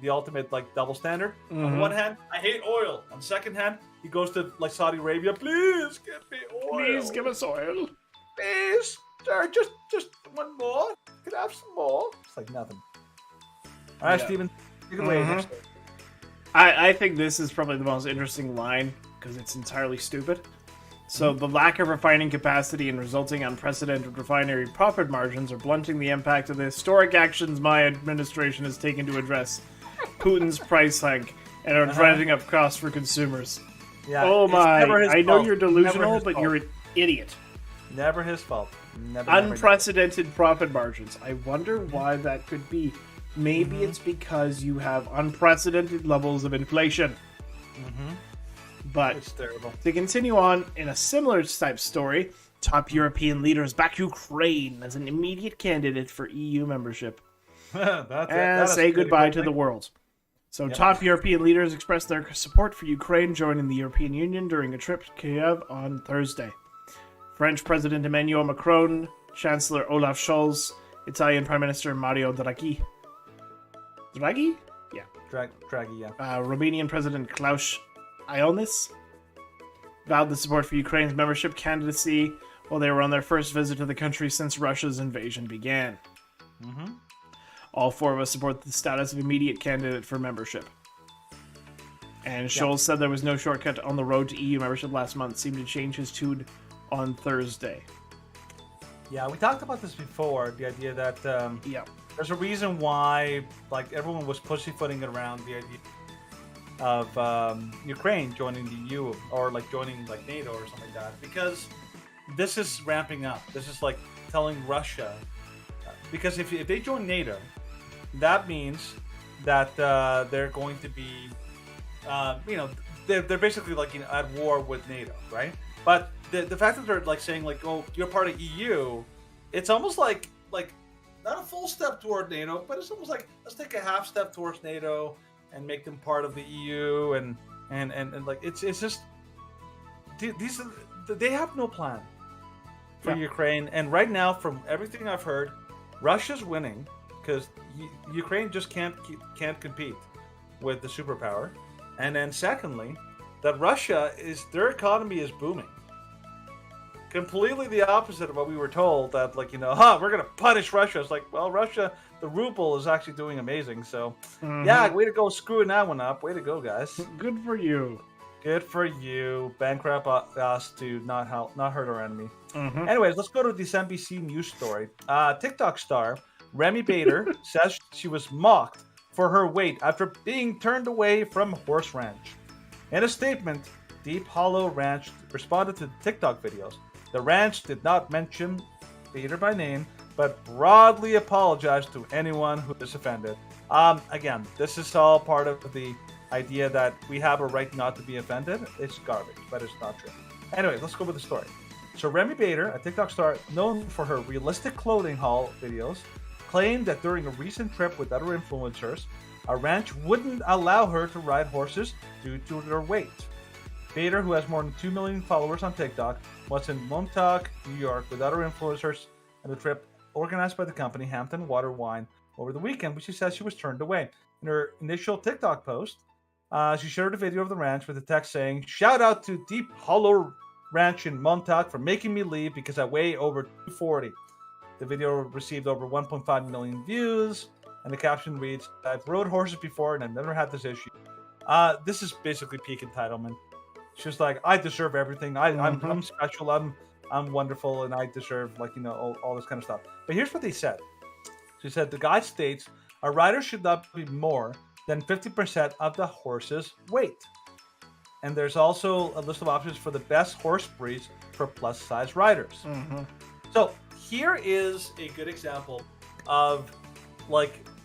the ultimate double standard. Mm-hmm. On one hand, I hate oil. On the second hand, he goes to Saudi Arabia, please give me oil. Please give us oil. Please, sir, just one more. Could I have some more? It's nothing. All right, Yeah. Steven, take it away. Next. I think this is probably the most interesting line because it's entirely stupid. So the lack of refining capacity and resulting unprecedented refinery profit margins are blunting the impact of the historic actions my administration has taken to address Putin's price hike and are driving up costs for consumers. Yeah, Oh it's my! never his I know fault. you're Never delusional, his but fault. you're an idiot. Never his fault. Never. Unprecedented profit margins. I wonder why that could be. Maybe it's because you have unprecedented levels of inflation. But It's terrible. to continue on, in a similar type story, top European leaders back Ukraine as an immediate candidate for EU membership. That's it. And That is say pretty goodbye good to the thing. world. So top European leaders expressed their support for Ukraine joining the European Union during a trip to Kiev on Thursday. French President Emmanuel Macron, Chancellor Olaf Scholz, Italian Prime Minister Mario Draghi? Yeah. Draghi, yeah. Romanian President Klaus Iohannis vowed the support for Ukraine's membership candidacy while they were on their first visit to the country since Russia's invasion began. All four of us support the status of immediate candidate for membership. And Scholz said there was no shortcut on the road to EU membership last month, seemed to change his tune on Thursday. Yeah, we talked about this before. The idea that there's a reason why everyone was pussyfooting around the idea of Ukraine joining the EU or joining NATO or something like that, because this is ramping up. This is telling Russia, because if they join NATO, that means that they're going to be, they're basically at war with NATO, right? But the fact that they're saying oh, you're part of EU, it's almost like not a full step toward NATO, but it's almost like let's take a half step towards NATO and make them part of the EU, and like it's just these they have no plan for Ukraine, and right now, from everything I've heard, Russia's winning because Ukraine just can't compete with the superpower, and then secondly, that Russia their economy is booming. Completely the opposite of what we were told, that like, we're gonna punish Russia. It's like, well, Russia, the ruble is actually doing amazing. So yeah, way to go screwing that one up. Way to go, guys. Good for you. Good for you. Bankrupt us to not hurt our enemy. Anyways, let's go to this NBC News story. TikTok star Remy Bader says she was mocked for her weight after being turned away from Horse Ranch. In a statement, Deep Hollow Ranch responded to the TikTok videos. The ranch did not mention Bader by name, but broadly apologized to anyone who is offended. Again, this is all part of the idea that we have a right not to be offended. It's garbage, but it's not true. Anyway, let's go with the story. So Remy Bader, a TikTok star known for her realistic clothing haul videos, claimed that during a recent trip with other influencers, a ranch wouldn't allow her to ride horses due to their weight. Bader, who has more than 2 million followers on TikTok, was in Montauk, New York with other influencers on a trip organized by the company Hampton Water Wine over the weekend, which she says she was turned away. In her initial TikTok post, she shared a video of the ranch with a text saying, "Shout out to Deep Hollow Ranch in Montauk for making me leave because I weigh over 240. The video received over 1.5 million views, and the caption reads, "I've rode horses before and I've never had this issue." This is basically peak entitlement. She's like, I deserve everything. I'm special. I'm wonderful, and I deserve all this kind of stuff. But here's what they said. She said the guide states a rider should not be more than 50% of the horse's weight. And there's also a list of options for the best horse breeds for plus size riders. So here is a good example of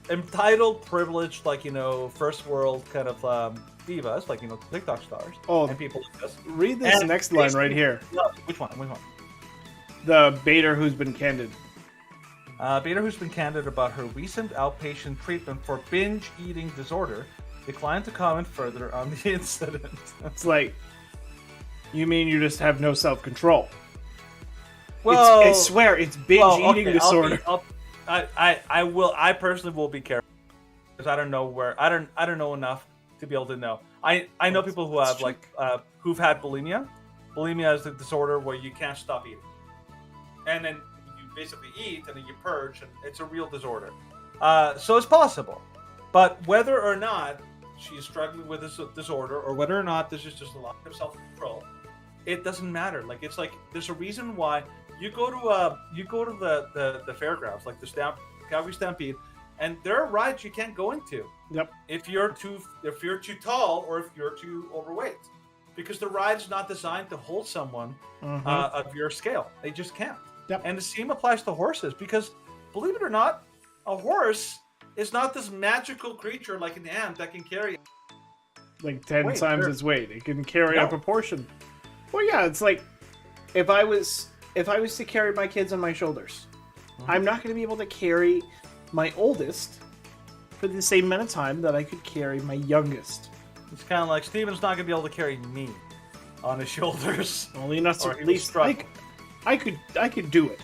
entitled, privileged, first world kind of divas, TikTok stars, and people like this. Read this next line right here. Which one? The Bader who's been candid. Bader, who's been candid about her recent outpatient treatment for binge eating disorder, declined to comment further on the incident. It's like, you mean you just have no self-control? Well, I swear, it's binge eating disorder. I personally will be careful because I don't know enough to be able to know. I know people who have who've had bulimia. Bulimia is the disorder where you can't stop eating, and then you basically eat and then you purge, and it's a real disorder. So it's possible, but whether or not she's struggling with this disorder, or whether or not this is just a lack of self-control, it doesn't matter. Like there's a reason why you go to the fairgrounds, like the Calgary Stampede, and there are rides you can't go into. Yep. If you're too tall or if you're too overweight, because the ride is not designed to hold someone of your scale. They just can't. Yep. And the same applies to horses, because believe it or not, a horse is not this magical creature like an ant that can carry 10 times its weight. It can carry a proportion. Well, yeah, it's like if I was to carry my kids on my shoulders, I'm not going to be able to carry my oldest for the same amount of time that I could carry my youngest. It's kind of like Steven's not going to be able to carry me on his shoulders. Only enough, at least I could do it.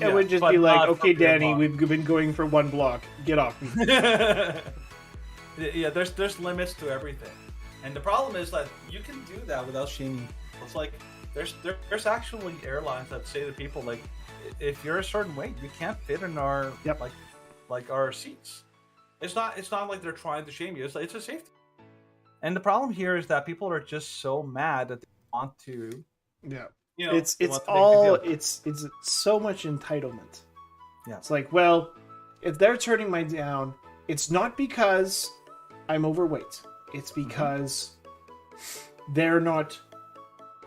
It would just be like, okay, Danny, we've been going for one block. Get off me. Yeah, there's limits to everything, and the problem is that you can do that without shaming. It's like there's actually airlines that say to people, like, if you're a certain weight, you can't fit in our like our seats. It's not like they're trying to shame you. It's a safety. And the problem here is that people are just so mad that they want to. Yeah. It's so much entitlement. Yeah. It's like, well, if they're turning me down, it's not because I'm overweight. It's because they're not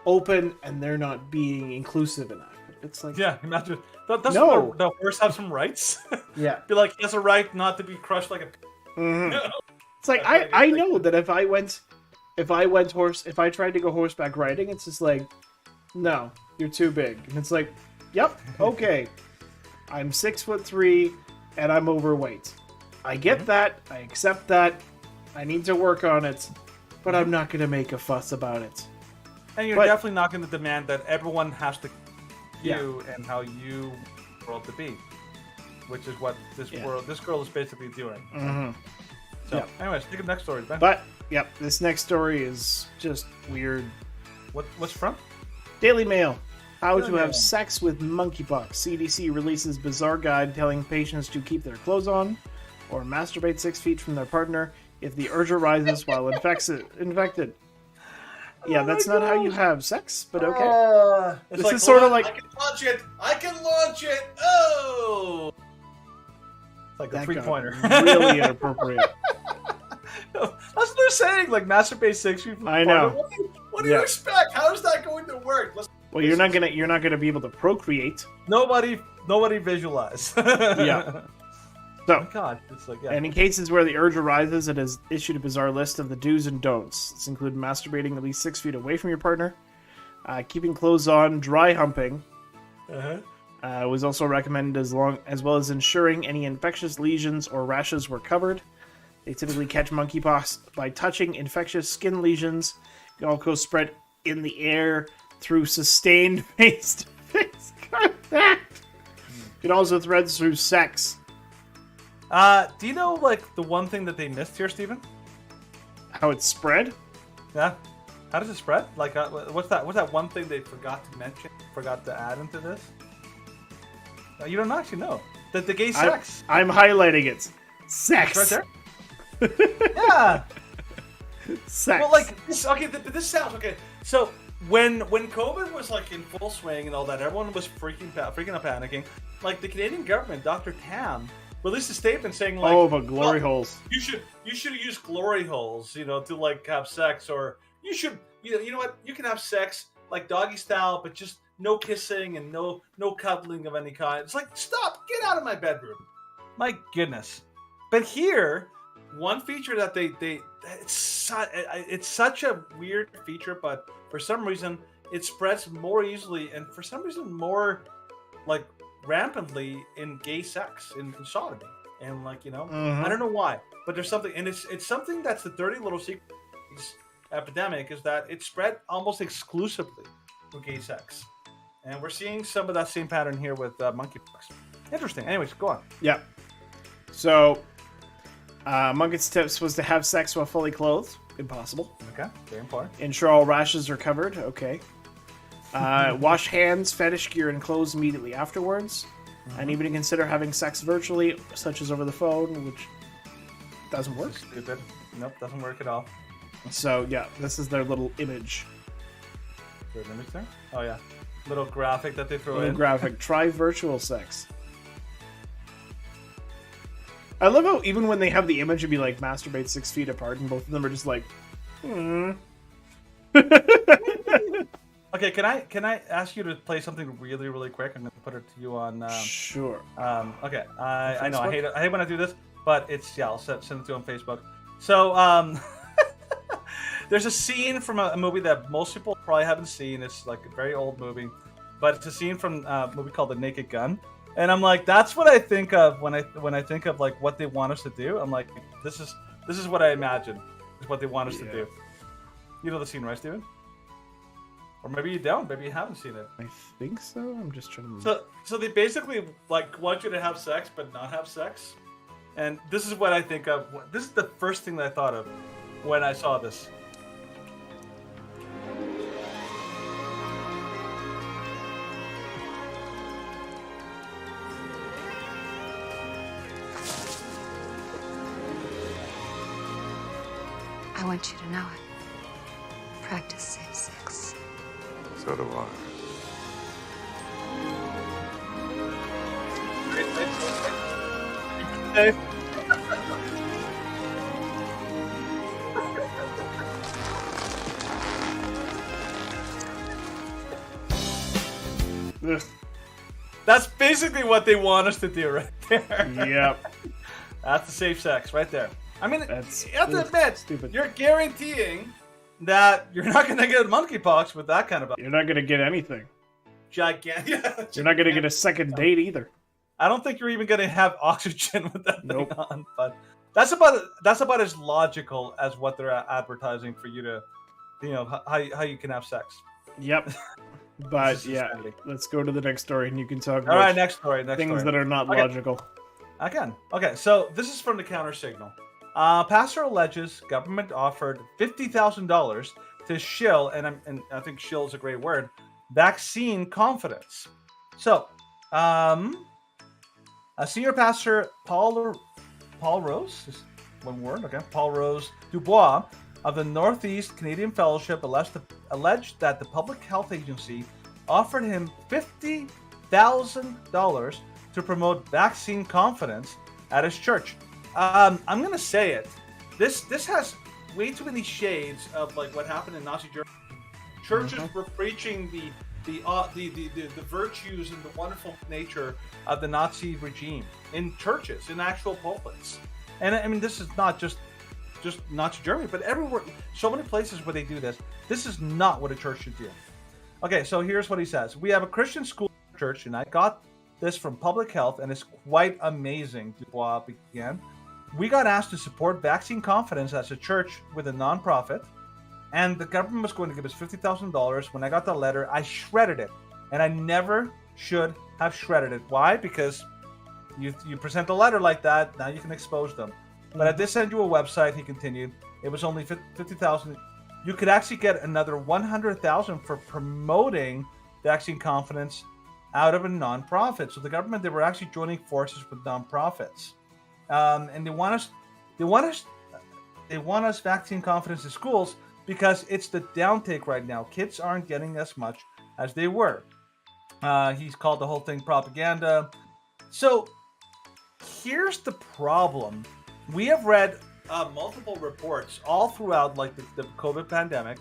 open and they're not being inclusive enough. It's like, imagine. Doesn't the horse have some rights? Yeah. Be like, he has a right not to be crushed like a. It's like I know that if I tried to go horseback riding, it's just like, no, you're too big. And it's like, yep, okay. I'm 6'3", and I'm overweight. I get that. I accept that. I need to work on it, but I'm not going to make a fuss about it. And you're definitely not going to demand that everyone has to you and how you want the world to be, which is what this girl is basically doing. Mm-hmm. So, anyways, take the next story, Ben. But this next story is just weird. What's from? Daily Mail. How to have sex with monkeypox. CDC releases bizarre guide telling patients to keep their clothes on or masturbate 6 feet from their partner if the urge arises while infected. Yeah, that's not how you have sex, but okay. This is sort of like... I can launch it! I can launch it! Oh! It's like a three-pointer. Really inappropriate. That's what they're saying, like masturbate 6 feet from the I know. partner. What do you expect? How is that going to work? Well, you're not gonna be able to procreate. Nobody visualize. Yeah. So, oh my God, it's like, and in cases where the urge arises, it has issued a bizarre list of the do's and don'ts. This include masturbating at least 6 feet away from your partner, keeping clothes on, dry humping. Was also recommended as well as ensuring any infectious lesions or rashes were covered. They typically catch monkeypox by touching infectious skin lesions. It can also spread in the air through sustained face-to-face contact. It can also spread through sex. Do you know, like, the one thing that they missed here, Steven? How it spread? Yeah. How does it spread? Like, what's that one thing they forgot to mention, forgot to add into this? You don't actually know. The gay sex. I'm highlighting it. Sex. It's right there? Yeah. Sex. Well, like, this sounds, okay. So, when COVID was, like, in full swing and all that, everyone was freaking out, panicking. Like, the Canadian government, Dr. Tam, released a statement saying, like, but glory holes. You should use glory holes, to like have sex, or you should, you know what? You can have sex like doggy style, but just no kissing and no cuddling of any kind. It's like, stop, get out of my bedroom. My goodness. But here, one feature that it's such a weird feature, but for some reason it spreads more easily and for some reason more like rampantly in gay sex, in sodomy, and like I don't know why, but there's something, and it's something that's the dirty little secret epidemic, is that it spread almost exclusively through gay sex, and we're seeing some of that same pattern here with monkeypox. Interesting. Anyways, go on. Yeah. So, among its tips was to have sex while fully clothed. Impossible. Okay. Very important. Ensure all rashes are covered. Okay. Wash hands, fetish gear, and clothes immediately afterwards. And even to consider having sex virtually, such as over the phone, which doesn't work. Stupid. Nope, doesn't work at all. So, yeah, this is their little image. There's an image there? Oh, yeah. Little graphic that they throw in. Graphic. Try virtual sex. I love how even when they have the image, it'd be like masturbate 6 feet apart, and both of them are just like, Okay, can I ask you to play something really, really quick? I'm gonna put it to you on. Sure. Okay. I know I hate when I do this, but I'll send it to you on Facebook. So there's a scene from a movie that most people probably haven't seen. It's like a very old movie, but it's a scene from a movie called The Naked Gun. And I'm like, that's what I think of when I think of like what they want us to do. I'm like, this is what I imagine is what they want us to do. You know the scene, right, Steven? Or maybe you don't. Maybe you haven't seen it. I think so. I'm just trying to. So they basically like want you to have sex but not have sex, and this is what I think of. This is the first thing that I thought of when I saw this. I want you to know it. Practice safe sex. So do I. Hey. That's basically what they want us to do right there. Yep. That's the safe sex right there. I mean, That's you have to admit, stupid. You're guaranteeing that you're not going to get monkeypox with that kind of. You're not going to get anything. Gigantic. You're not going to get a second date either. I don't think you're even going to have oxygen with that thing on. But that's about as logical as what they're advertising for you to, how you can have sex. Yep. But yeah, let's go to the next story, and you can talk about all right. Next story. Things that are not logical. Again. Okay, so this is from the Counter Signal. Pastor alleges government offered $50,000 to shill, and I think shill is a great word, vaccine confidence. So, a senior pastor, Paul Rose, is one word, okay, Paul Rose Dubois of the Northeast Canadian Fellowship alleged that the Public Health Agency offered him $50,000 to promote vaccine confidence at his church. I'm gonna say it. This has way too many shades of like what happened in Nazi Germany. Churches were preaching the virtues and the wonderful nature of the Nazi regime in churches, in actual pulpits. And I mean, this is not just Nazi Germany, but everywhere. So many places where they do this. This is not what a church should do. Okay, so here's what he says: we have a Christian school church, and I got this from Public Health, and it's quite amazing. Dubois began. We got asked to support vaccine confidence as a church with a nonprofit, and the government was going to give us $50,000. When I got the letter, I shredded it, and I never should have shredded it. Why? Because you present a letter like that, now you can expose them. But I did send you a website, he continued. It was only $50,000. You could actually get another $100,000 for promoting vaccine confidence out of a nonprofit. So the government, they were actually joining forces with nonprofits. And they want us vaccine confidence in schools because it's the downtake right now. Kids aren't getting as much as they were. He's called the whole thing propaganda. So here's the problem. We have read multiple reports all throughout like the COVID pandemic.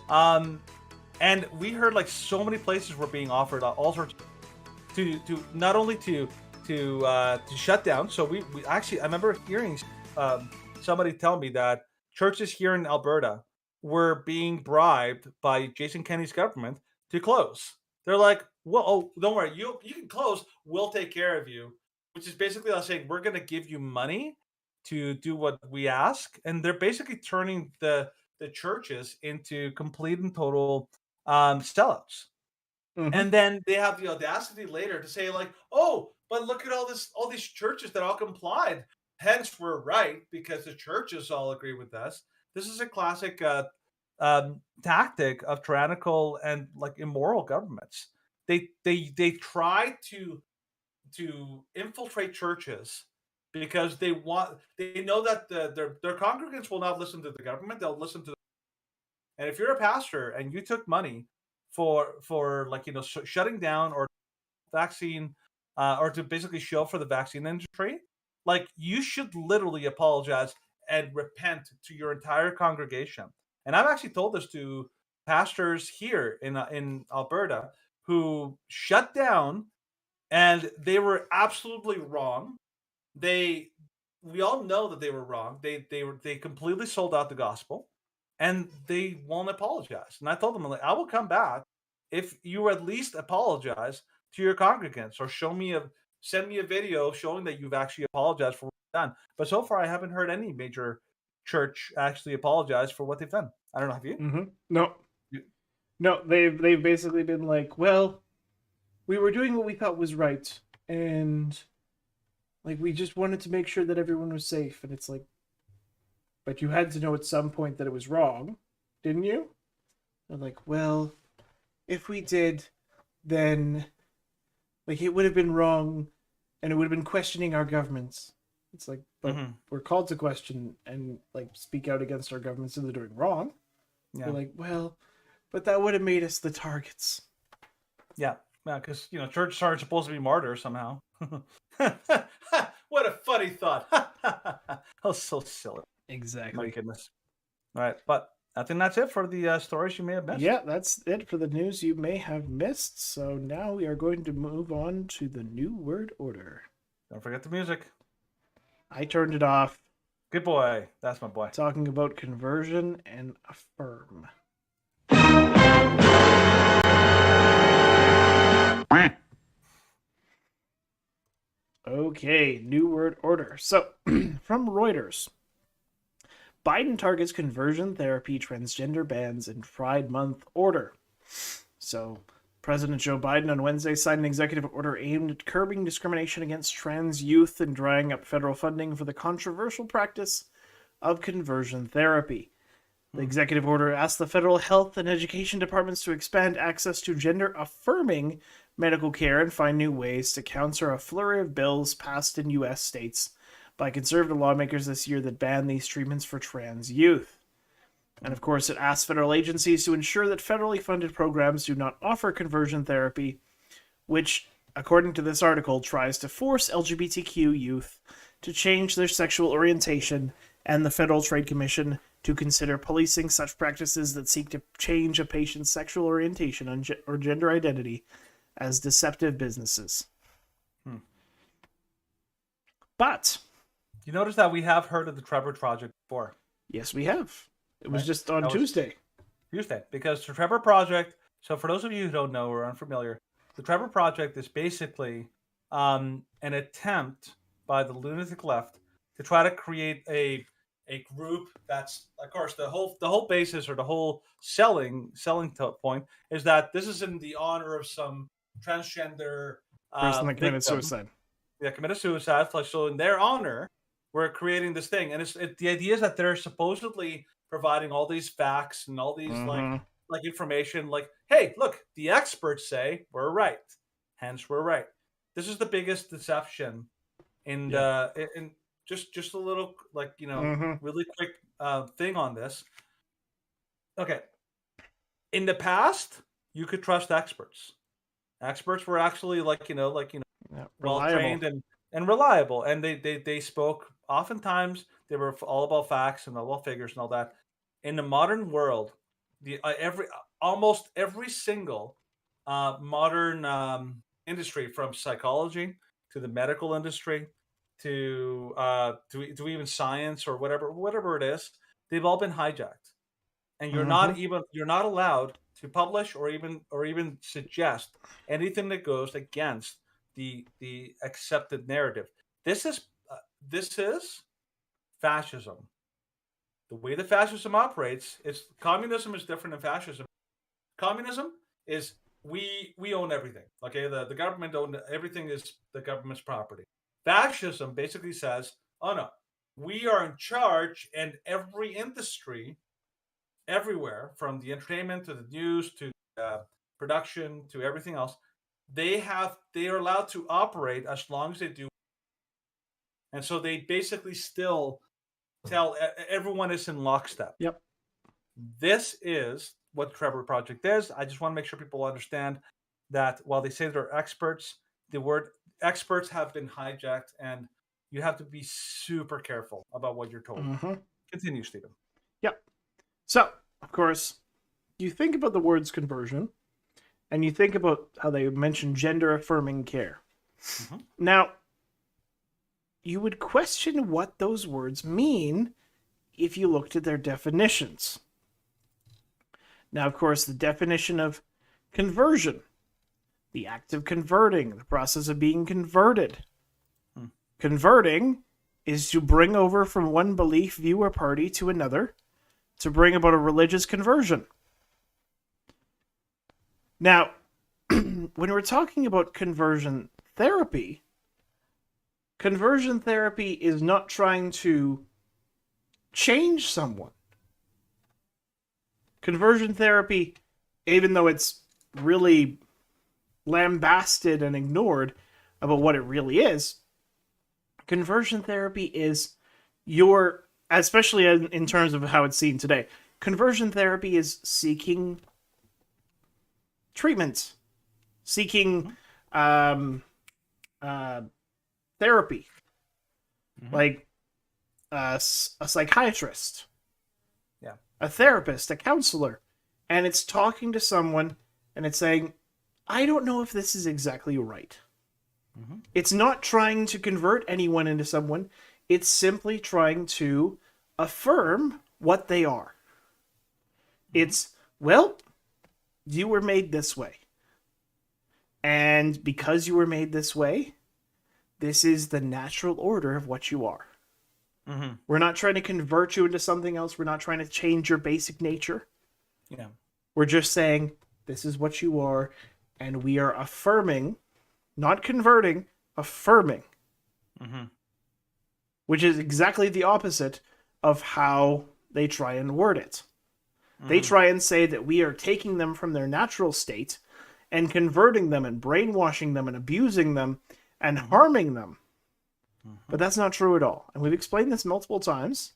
And we heard like so many places were being offered all sorts to not only to shut down. So we actually, I remember hearing somebody tell me that churches here in Alberta were being bribed by Jason Kenney's government to close. They're like, well, oh, don't worry, you can close, we'll take care of you. Which is basically us saying, we're going to give you money to do what we ask. And they're basically turning the churches into complete and total sellouts. And then they have the audacity later to say like, oh, but look at all these churches that all complied. Hence, we're right because the churches all agree with us. This is a classic tactic of tyrannical and like immoral governments. They try to infiltrate churches because they know that their congregants will not listen to the government. They'll listen to. And if you're a pastor and you took money for like shutting down or vaccine or to basically show for the vaccine industry, like you should literally apologize and repent to your entire congregation. And I've actually told this to pastors here in Alberta who shut down, and they were absolutely wrong. We all know that they were wrong. They completely sold out the gospel, and they won't apologize. And I told them, like, I will come back if you at least apologize to your congregants or send me a video showing that you've actually apologized for what you've done. But so far, I haven't heard any major church actually apologize for what they've done. I don't know. Have you? No, they've basically been like, well, we were doing what we thought was right, and like we just wanted to make sure that everyone was safe. And it's like, but you had to know at some point that it was wrong, didn't you? They're like, well, if we did, then like it would have been wrong, and it would have been questioning our governments. It's like, but we're called to question and like speak out against our governments if they're doing wrong. Yeah. They're like, well, but that would have made us the targets. Yeah, because churches are supposed to be martyrs somehow. What a funny thought! That was so silly. Exactly. My goodness. All right, but I think that's it for the stories you may have missed. Yeah, that's it for the news you may have missed. So now we are going to move on to the new word order. Don't forget the music. I turned it off. Good boy. That's my boy. Talking about conversion and affirm. Okay, new word order. So, from Reuters, Biden targets conversion therapy, transgender bans, and Pride Month order. So, President Joe Biden on Wednesday signed an executive order aimed at curbing discrimination against trans youth and drying up federal funding for the controversial practice of conversion therapy. The executive order asked the federal health and education departments to expand access to gender-affirming medical care and find new ways to counter a flurry of bills passed in U.S. states by conservative lawmakers this year that ban these treatments for trans youth. And of course, it asks federal agencies to ensure that federally funded programs do not offer conversion therapy, which, according to this article, tries to force LGBTQ youth to change their sexual orientation, and the Federal Trade Commission to consider policing such practices that seek to change a patient's sexual orientation or gender identity as deceptive businesses. But you notice that we have heard of the Trevor Project before. Yes, we have. It was just on Tuesday. Because the Trevor Project, so for those of you who don't know or are unfamiliar, the Trevor Project is basically an attempt by the lunatic left to try to create a group that's, of course, the whole basis or the whole selling point is that this is in the honor of some transgender person that committed victim. suicide. Yeah, committed suicide. So in their honor, we're creating this thing, and the idea is that they're supposedly providing all these facts and all these like information, like, hey, look, the experts say we're right, hence we're right. This is the biggest deception, and just a little, like, really quick thing on this. Okay, in the past, you could trust experts. Experts were actually well trained and reliable, and they spoke. Oftentimes, they were all about facts and all about figures and all that. In the modern world, almost every single modern industry, from psychology to the medical industry to even science or whatever it is, they've all been hijacked, and you're not allowed to publish or even suggest anything that goes against the accepted narrative. This is fascism. The way that fascism operates, communism is different than fascism. Communism is we own everything. Okay, the government owns everything, is the government's property. Fascism basically says, oh no, we are in charge, and every industry, everywhere, from the entertainment to the news to production to everything else, they are allowed to operate as long as they do. And so they basically still tell everyone is in lockstep. Yep. This is what the Trevor Project is. I just want to make sure people understand that while they say they're experts, the word experts have been hijacked, and you have to be super careful about what you're told. Continue, Stephen. Yep. So, of course, you think about the words conversion, and you think about how they mention gender-affirming care. Now, you would question what those words mean if you looked at their definitions. Now, of course, the definition of conversion, the act of converting, the process of being converted. Converting is to bring over from one belief, view, or party to another, to bring about a religious conversion. Now, when we're talking about conversion therapy is not trying to change someone. Conversion therapy, even though it's really lambasted and ignored about what it really is, conversion therapy is especially in terms of how it's seen today, conversion therapy is seeking treatment, seeking therapy, like a psychiatrist, a therapist, a counselor, and it's talking to someone and it's saying, I don't know if this is exactly right. It's not trying to convert anyone into someone. It's simply trying to affirm what they are. It's, well, you were made this way. And because you were made this way, this is the natural order of what you are. Mm-hmm. We're not trying to convert you into something else. We're not trying to change your basic nature. Yeah. We're just saying, this is what you are, and we are affirming, not converting, affirming. Mm-hmm. Which is exactly the opposite of how they try and word it. They try and say that we are taking them from their natural state and converting them and brainwashing them and abusing them and harming them. But that's not true at all. And we've explained this multiple times.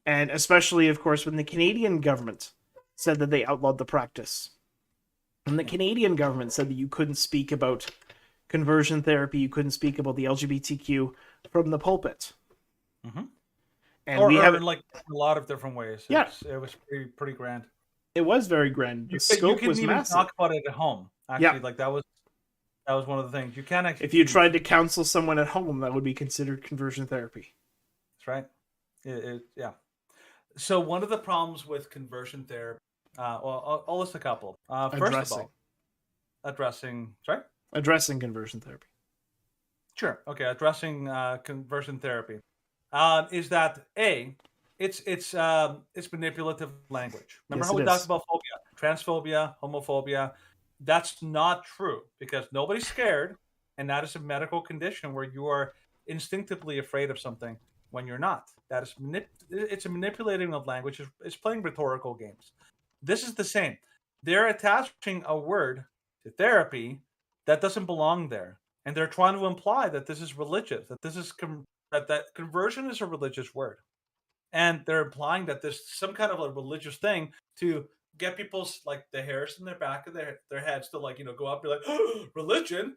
And especially, of course, when the Canadian government said that they outlawed the practice. And the Canadian government said that you couldn't speak about conversion therapy, you couldn't speak about the LGBTQ from the pulpit. And or, we have in like a lot of different ways. Yeah. It was pretty grand. It was very grand. The You scope couldn't was even massive. talk about it at home. Actually, Yeah. like that was one of the things you can't actually. If you tried to counsel someone at home, that would be considered conversion therapy. That's right. Yeah. So one of the problems with conversion therapy, well, I'll list a couple. First of all, addressing conversion therapy. Sure. Okay. Addressing conversion therapy is that it's manipulative language. Remember Yes, how we it talked is. about phobia, transphobia, homophobia? That's not true because nobody's scared, and that is a medical condition where you are instinctively afraid of something when you're not. That is it's a manipulating of language. It's playing rhetorical games. This is the same. They're attaching a word to therapy that doesn't belong there, and they're trying to imply that this is religious, that this is that conversion is a religious word, and they're implying that there's some kind of a religious thing to get people's like the hairs in their back of their heads to like go up and be like, oh, religion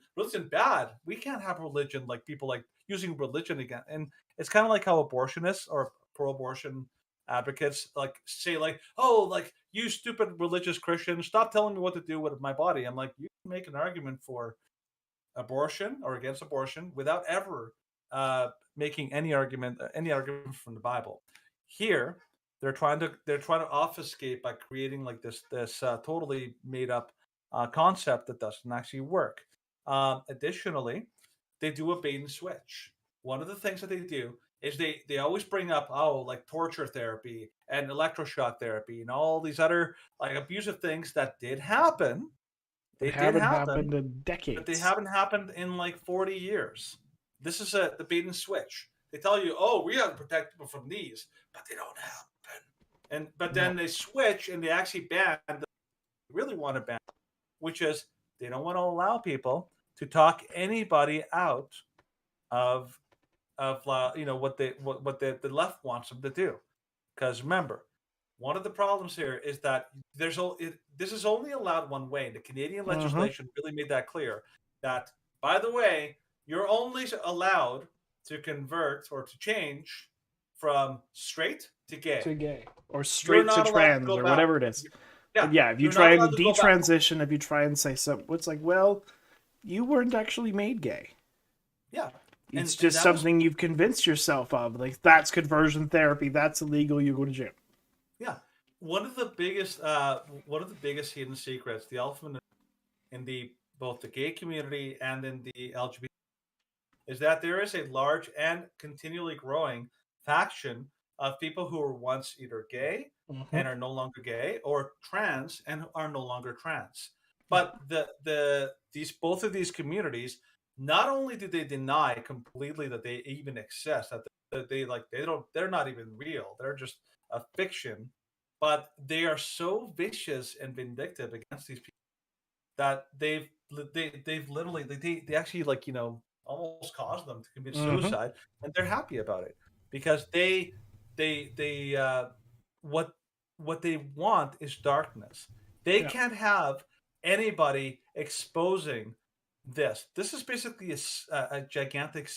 bad. We can't have religion, like people like using religion again. And it's kind of like how abortionists or pro-abortion advocates like say like, oh, like you stupid religious Christians, stop telling me what to do with my body. I'm like, you can make an argument for abortion or against abortion without ever making any argument from the Bible. Here they're trying to obfuscate by creating like this totally made up concept that doesn't actually work. Additionally, they do a bait and switch. One of the things that they do is they always bring up like torture therapy and electroshock therapy and all these other like abusive things that did happen. They haven't did happen happened in decades. but they haven't happened in like 40 years. This is the bait and switch. They tell you, oh, we have to protect people from these, but they don't happen. But then they switch and they actually ban the really want to ban, which is they don't want to allow people to talk anybody out of what the left wants them to do. Because remember, one of the problems here is that this is only allowed one way. The Canadian legislation really made that clear. That, by the way, you're only allowed to convert or to change from straight to gay. Or straight to trans or whatever it is. Yeah, if you try and detransition, if you try and say something, it's like, well, you weren't actually made gay. Yeah. It's just something you've convinced yourself of. Like, that's conversion therapy, that's illegal, you go to jail. Yeah. One of the biggest hidden secrets, the elephant in both the gay community and in the LGBT, is that there is a large and continually growing faction of people who were once either gay and are no longer gay, or trans and are no longer trans. But both of these communities, not only do they deny completely that they even exist, that they're not even real, they're just a fiction, but they are so vicious and vindictive against these people that they've literally they actually almost caused them to commit suicide, and they're happy about it because what they want is darkness. They can't have anybody exposing this. This is basically a gigantic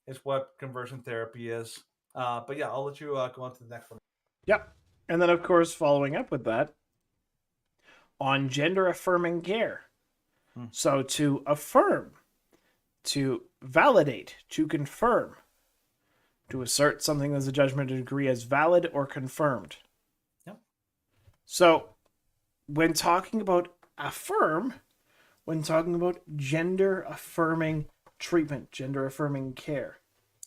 is what conversion therapy is. But yeah, I'll let you go on to the next one. Yep. And then, of course, following up with that, on gender affirming care. So to affirm, to validate, to confirm, to assert something as a judgment degree as valid or confirmed. Yep. So when talking about affirm, when talking about gender affirming treatment, gender affirming care.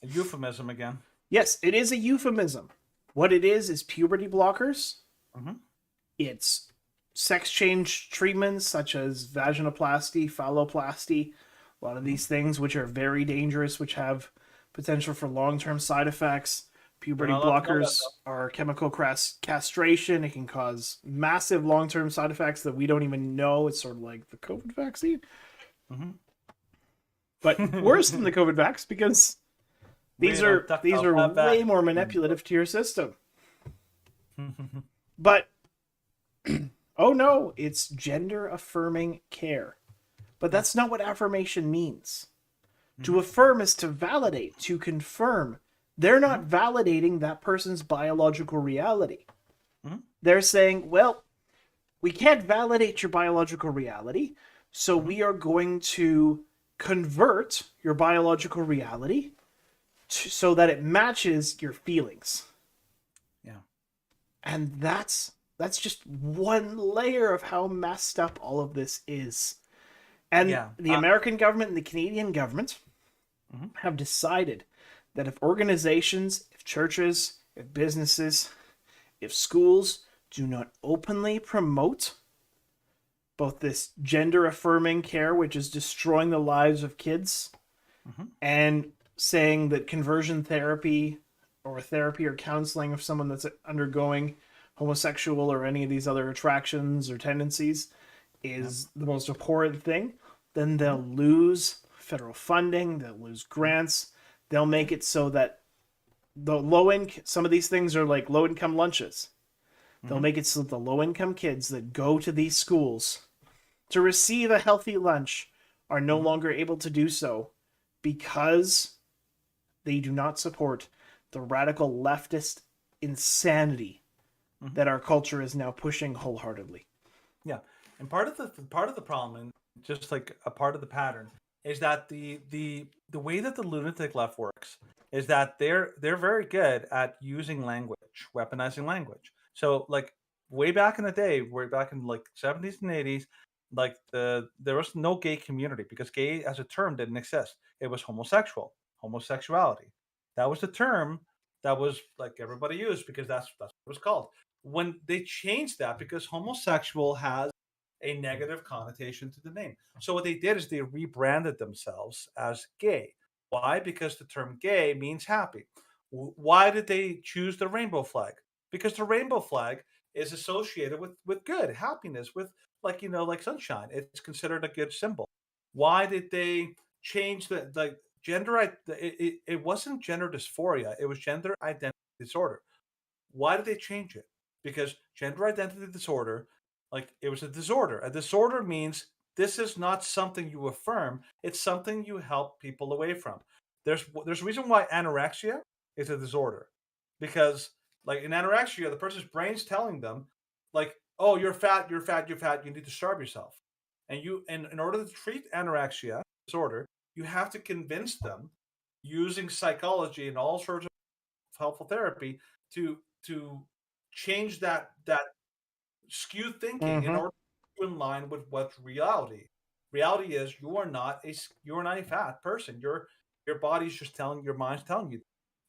A euphemism again. Yes, it is a euphemism. What it is puberty blockers. Mhm. It's sex change treatments such as vaginoplasty, phalloplasty, a lot of these things which are very dangerous, which have potential for long-term side effects. Puberty You're not allowed to know that, blockers are chemical castration. It can cause massive long-term side effects that we don't even know. It's sort of like the COVID vaccine. Mhm. But worse than the COVID vax, because these are way more manipulative to your system. But oh no, it's gender affirming care. But that's not what affirmation means. To affirm is to validate, to confirm. They're not validating that person's biological reality. They're saying, well, we can't validate your biological reality, so we are going to convert your biological reality so that it matches your feelings. Yeah. And that's just one layer of how messed up all of this is. And the American government and the Canadian government have decided that if organizations, if churches, if businesses, if schools do not openly promote both this gender affirming care, which is destroying the lives of kids, and saying that conversion therapy or counseling of someone that's undergoing homosexual or any of these other attractions or tendencies is the most important thing, then they'll lose federal funding, they'll lose grants, they'll make it so that some of these things are like low-income lunches. They'll make it so that the low-income kids that go to these schools to receive a healthy lunch are no longer able to do so because they do not support the radical leftist insanity that our culture is now pushing wholeheartedly. Yeah, and part of the problem, and just like a part of the pattern, is that the way that the lunatic left works is that they're very good at using language, weaponizing language. So like way back in the day, way back in like 70s and 80s, like there was no gay community because gay as a term didn't exist. It was homosexuality. That was the term that was like everybody used because that's what it was called. When they changed that, because homosexual has a negative connotation to the name. So what they did is they rebranded themselves as gay. Why? Because the term gay means happy. Why did they choose the rainbow flag? Because the rainbow flag is associated with good, happiness, with like sunshine. It's considered a good symbol. Why did they change the gender? It wasn't gender dysphoria. It was gender identity disorder. Why did they change it? Because gender identity disorder, like it was a disorder. A disorder means this is not something you affirm. It's something you help people away from. There's a reason why anorexia is a disorder, because like in anorexia, the person's brain's telling them, like, oh, you're fat, you're fat, you're fat. You need to starve yourself, and in order to treat anorexia disorder, you have to convince them using psychology and all sorts of helpful therapy to change that skewed thinking in order to in line with what's reality. Reality is you are not a fat person. Your body's just your mind's telling you.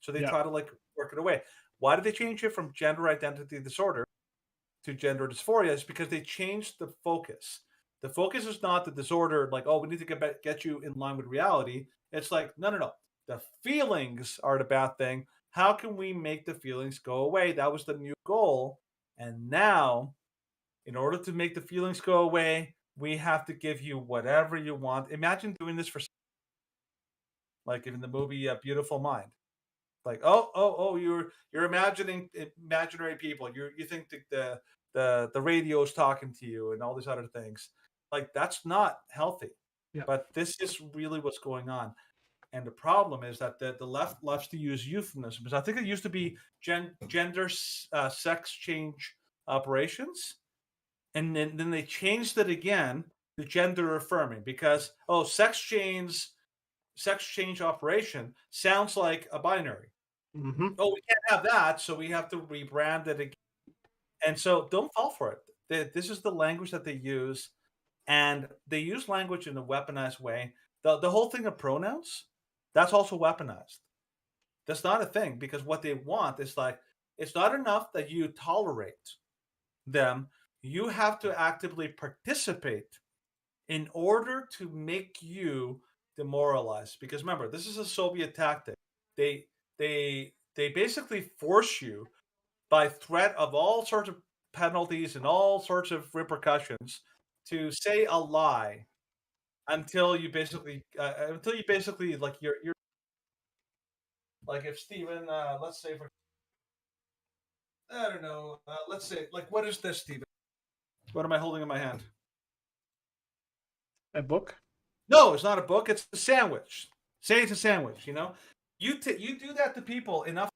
So they try to like work it away. Why did they change it from gender identity disorder to gender dysphoria? Is because they changed the focus. The focus is not the disorder, like, oh, we need to get you in line with reality. It's like, no. The feelings are the bad thing. How can we make the feelings go away? That was the new goal. And now, in order to make the feelings go away, we have to give you whatever you want. Imagine doing this for, like in the movie Beautiful Mind. Like, oh, you're imagining imaginary people. You think the radio is talking to you and all these other things. Like that's not healthy. Yeah. But this is really what's going on. And the problem is that the left loves to use euphemisms. I think it used to be gender sex change operations. And then they changed it again to gender affirming because, sex change operation sounds like a binary. Oh, we can't have that, so we have to rebrand it again. And so don't fall for it. This is the language that they use, and they use language in a weaponized way the whole thing of pronouns, that's also weaponized. That's not a thing, because what they want is like, it's not enough that you tolerate them. You have to actively participate in order to make you demoralized. Because remember, this is a Soviet tactic. They basically force you by threat of all sorts of penalties and all sorts of repercussions to say a lie until you basically like you're like, if Steven, let's say for, I don't know, let's say, like, what is this, Steven? What am I holding in my hand? A book? No, it's not a book. It's a sandwich. Say it's a sandwich. You know, you do that to people enough,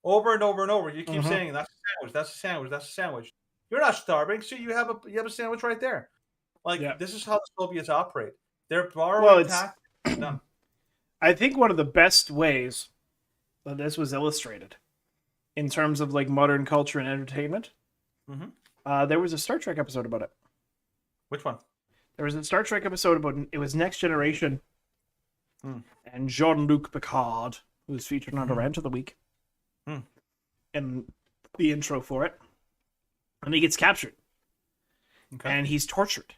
over and over and over. You keep saying that's a sandwich. That's a sandwich. That's a sandwich. You're not starving, so you have a sandwich right there. Like, this is how the Soviets operate. They're borrowing tactics. No. I think one of the best ways that this was illustrated in terms of like modern culture and entertainment, there was a Star Trek episode about it. Which one? There was a Star Trek episode about it was Next Generation, and Jean-Luc Picard, who was featured on a Rant of the Week, in the intro for it, and he gets captured, and he's tortured,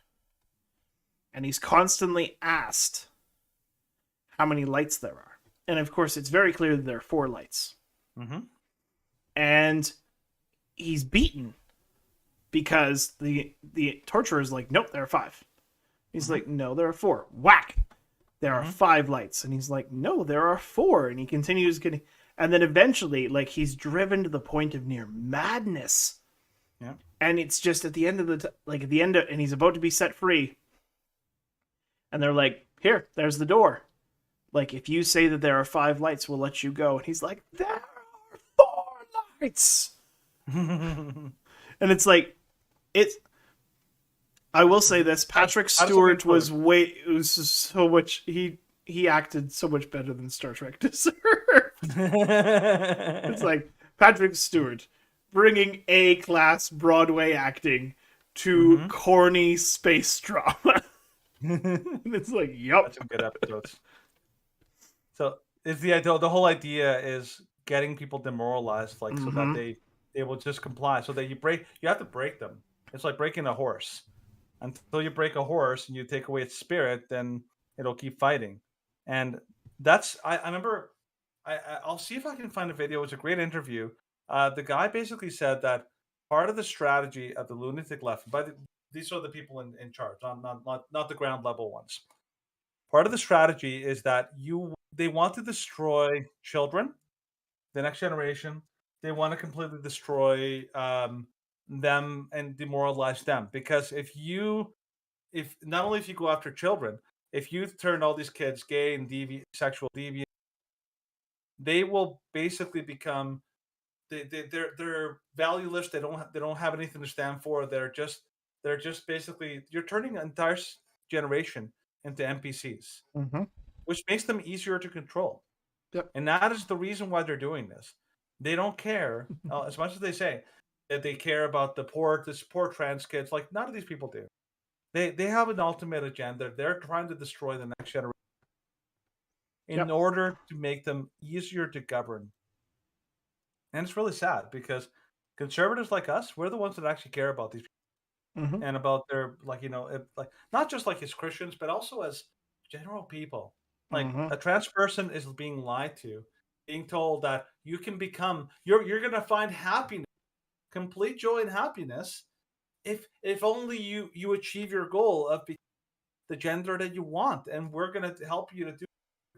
and he's constantly asked how many lights there are, and of course it's very clear that there are 4 lights, and he's beaten because the torturer is like, nope, there are 5. He's like, no, there are 4. Whack! There are 5 lights. And he's like, no, there are 4. And he continues getting... And then eventually, like, he's driven to the point of near madness. Yeah. And it's just at the end of and he's about to be set free. And they're like, here, there's the door. Like, if you say that there are 5 lights, we'll let you go. And he's like, there are 4 lights! And it's like, I will say this: Patrick Stewart was so much. He acted so much better than Star Trek deserved. It's like Patrick Stewart bringing A-class Broadway acting to corny space drama. And it's like, yep, that's some good episodes. So it's the whole idea is getting people demoralized, like so that they will just comply. So that you have to break them. It's like breaking a horse. Until you break a horse and you take away its spirit, then it'll keep fighting. And that's, I remember, I'll see if I can find a video. It was a great interview. The guy basically said that part of the strategy of the lunatic left, these are the people in charge, not the ground level ones. Part of the strategy is that they want to destroy children, the next generation. They want to completely destroy them and demoralize them, because if not only if you go after children, if you turn all these kids gay and sexual deviant, they will basically become they're valueless. They don't have anything to stand for. They're just basically, you're turning an entire generation into NPCs, which makes them easier to control. Yep. And that is the reason why they're doing this. They don't care as much as they say that they care about the poor trans kids. Like, none of these people do. They have an ultimate agenda. They're trying to destroy the next generation in order to make them easier to govern. And it's really sad, because conservatives like us, we're the ones that actually care about these people and about their, like, like, not just like as Christians, but also as general people. Like, a trans person is being lied to, being told that you can become, you're going to find happiness, complete joy and happiness, if only you achieve your goal of becoming the gender that you want, and we're going to help you to do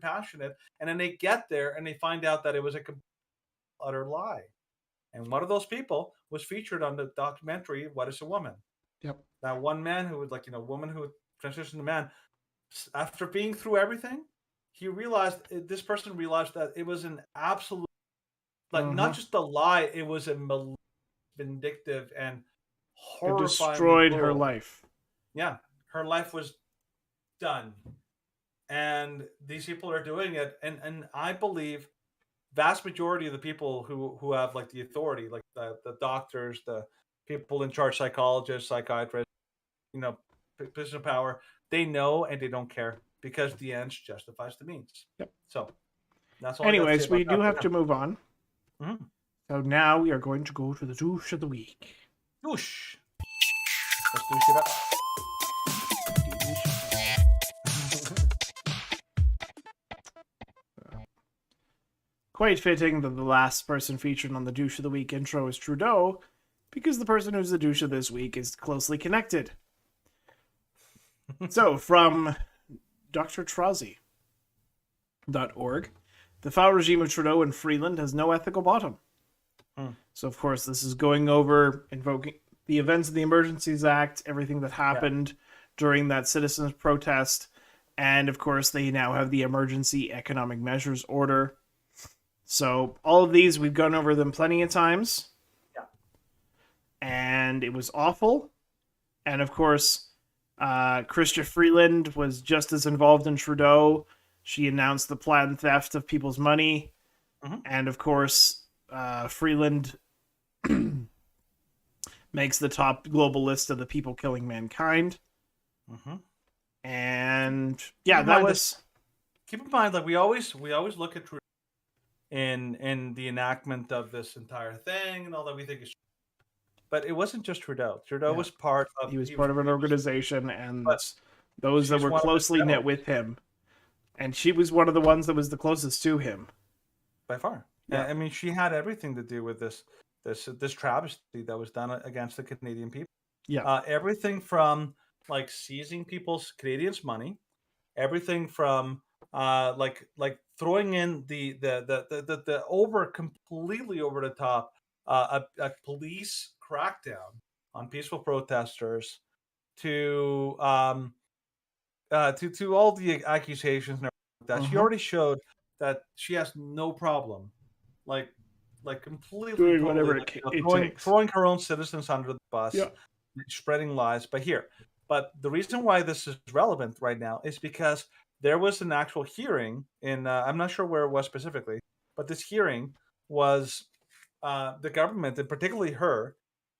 passionate. And then they get there and they find out that it was a complete, utter lie. And one of those people was featured on the documentary What Is a Woman? Yep. That one man who was, like, woman who transitioned to man, after being through everything, this person realized that it was an absolute, like, not just a lie, it was a vindictive and horrifying. It destroyed her life. Yeah, her life was done. And these people are doing it, and I believe vast majority of the people who have, like, the authority, like the doctors, the people in charge, psychologists, psychiatrists, position of power, they know and they don't care. because the ends justifies the means. Yep. So that's all. I got to Anyways, say we about do that have for to now. move on. Mhm. So now we are going to go to the douche of the week. Douche. Let's douche it up. Quite fitting that the last person featured on the douche of the week intro is Trudeau, because the person who's the douche of this week is closely connected. So, from drtrozzi.org, the foul regime of Trudeau and Freeland has no ethical bottom. So, of course, this is going over, invoking the events of the Emergencies Act, everything that happened during that citizens' protest, and, of course, they now have the Emergency Economic Measures Order. So, all of these, we've gone over them plenty of times. Yeah. And it was awful. And, of course, Chrystia Freeland was just as involved in Trudeau. She announced the planned theft of people's money. And, of course, Freeland makes the top global list of the people killing mankind. And yeah, that was. Keep in mind, like we always look at Trudeau in the enactment of this entire thing and all that we think is, but it wasn't just Trudeau. Trudeau was part of. He was part of an organization, and But those that she's were one of the closely knit generals. with him, and she was one of the ones that was the closest to him. By far. Yeah. I mean, she had everything to do with this travesty that was done against the Canadian people. Yeah. Everything from like seizing Canadians' money, everything from like throwing in the completely over the top a police crackdown on peaceful protesters, to all the accusations and everything like that. She already showed that she has no problem, like completely Doing totally, whatever like, it throwing, takes. throwing her own citizens under the bus, Yeah. spreading lies. But the reason why this is relevant right now is because there was an actual hearing in I'm not sure where it was specifically, but this hearing was the government, and particularly her,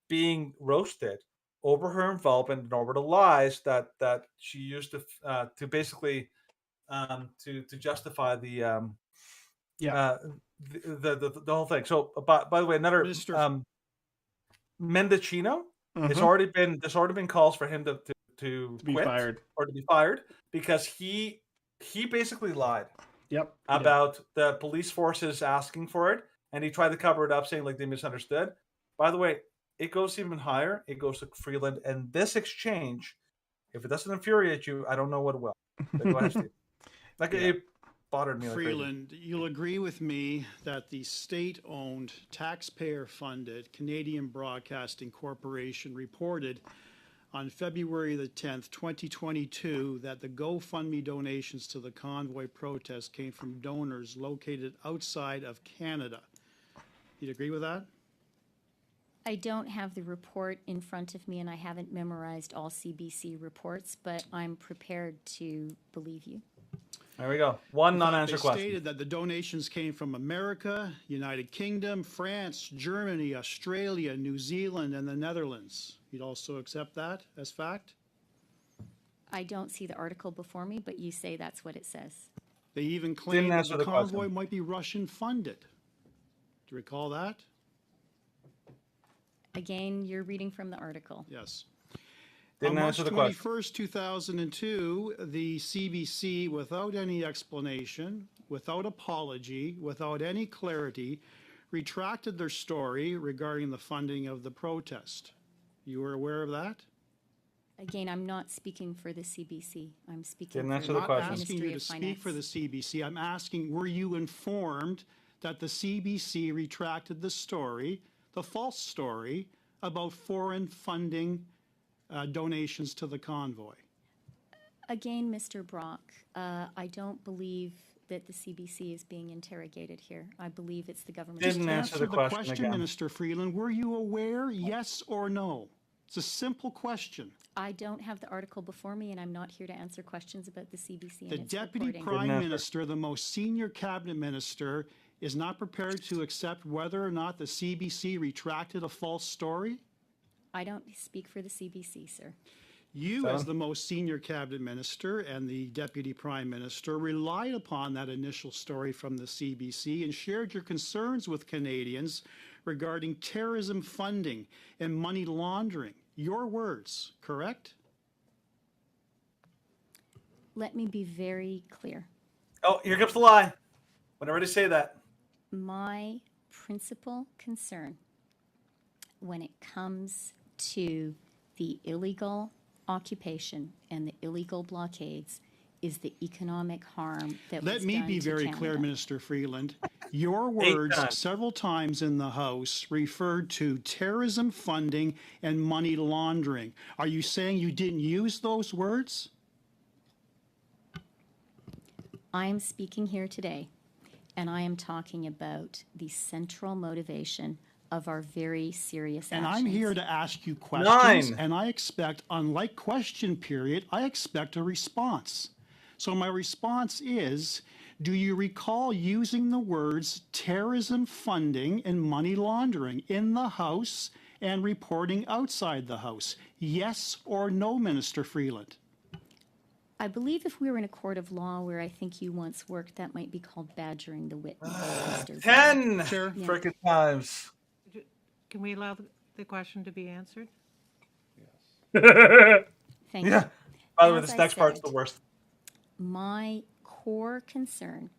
being roasted over her involvement and over the lies that she used to basically to justify the the whole thing. So by the way, another Mr. Mendocino, there's already been calls for him to be quit fired, or to be fired, because he basically lied. Yep. About the police forces asking for it, and he tried to cover it up, saying like they misunderstood. By the way, it goes even higher. It goes to Freeland, and this exchange, if it doesn't infuriate you, I don't know what will. But go ahead, Steve. It bothered me. Like Freeland, you'll agree with me that the state-owned, taxpayer-funded Canadian Broadcasting Corporation reported on February the 10th, 2022, that the GoFundMe donations to the convoy protest came from donors located outside of Canada. You'd agree with that? I don't have the report in front of me, and I haven't memorized all CBC reports, but I'm prepared to believe you. There we go. One In fact, non-answer they question. stated that the donations came from America, United Kingdom, France, Germany, Australia, New Zealand, and the Netherlands. You'd also accept that as fact? I don't see the article before me, but you say that's what it says. They even claimed that answer the the convoy question. might be Russian funded. Do you recall that? Again, you're reading from the article. Yes. Didn't On March answer the question. 21st, 2002, the CBC, without any explanation, without apology, without any clarity, retracted their story regarding the funding of the protest. You were aware of that? Again, I'm not speaking for the CBC. I'm speaking Didn't for answer the the question. asking you Ministry to of speak Finance. for the CBC. I'm asking, were you informed that the CBC retracted the story, the false story, about foreign funding donations to the convoy? Again, Mr. Brock, I don't believe that the CBC is being interrogated here. I believe it's the government. Didn't Just answer the question again. Minister Freeland. Were you aware, yes or no? It's a simple question. I don't have the article before me, and I'm not here to answer questions about the CBC and The its Deputy reporting. Prime Didn't answer. Minister, the most senior cabinet minister, is not prepared to accept whether or not the CBC retracted a false story? I don't speak for the CBC, sir. You, as the most senior cabinet minister and the deputy prime minister, relied upon that initial story from the CBC and shared your concerns with Canadians regarding terrorism funding and money laundering. Your words, correct? Let me be very clear. Oh, here comes the lie. Whenever they say that. My principal concern when it comes to the illegal occupation and the illegal blockades is the economic harm that was Let me done be to very Canada. clear, Minister Freeland. Your words times. several times in the House referred to terrorism funding and money laundering. Are you saying you didn't use those words? I am speaking here today, and I am talking about the central motivation of our very serious And actions. I'm here to ask you questions, 9. and I expect, unlike question period, I expect a response. So my response is, do you recall using the words terrorism funding and money laundering in the House and reporting outside the House? Yes or no, Minister Freeland? I believe if we were in a court of law where I think you once worked, that might be called badgering the witness. Mr. 10 Sure. frickin' times. Can we allow the question to be answered? Thank Yeah. you. By the way, As this I next part's said, the worst. My core concern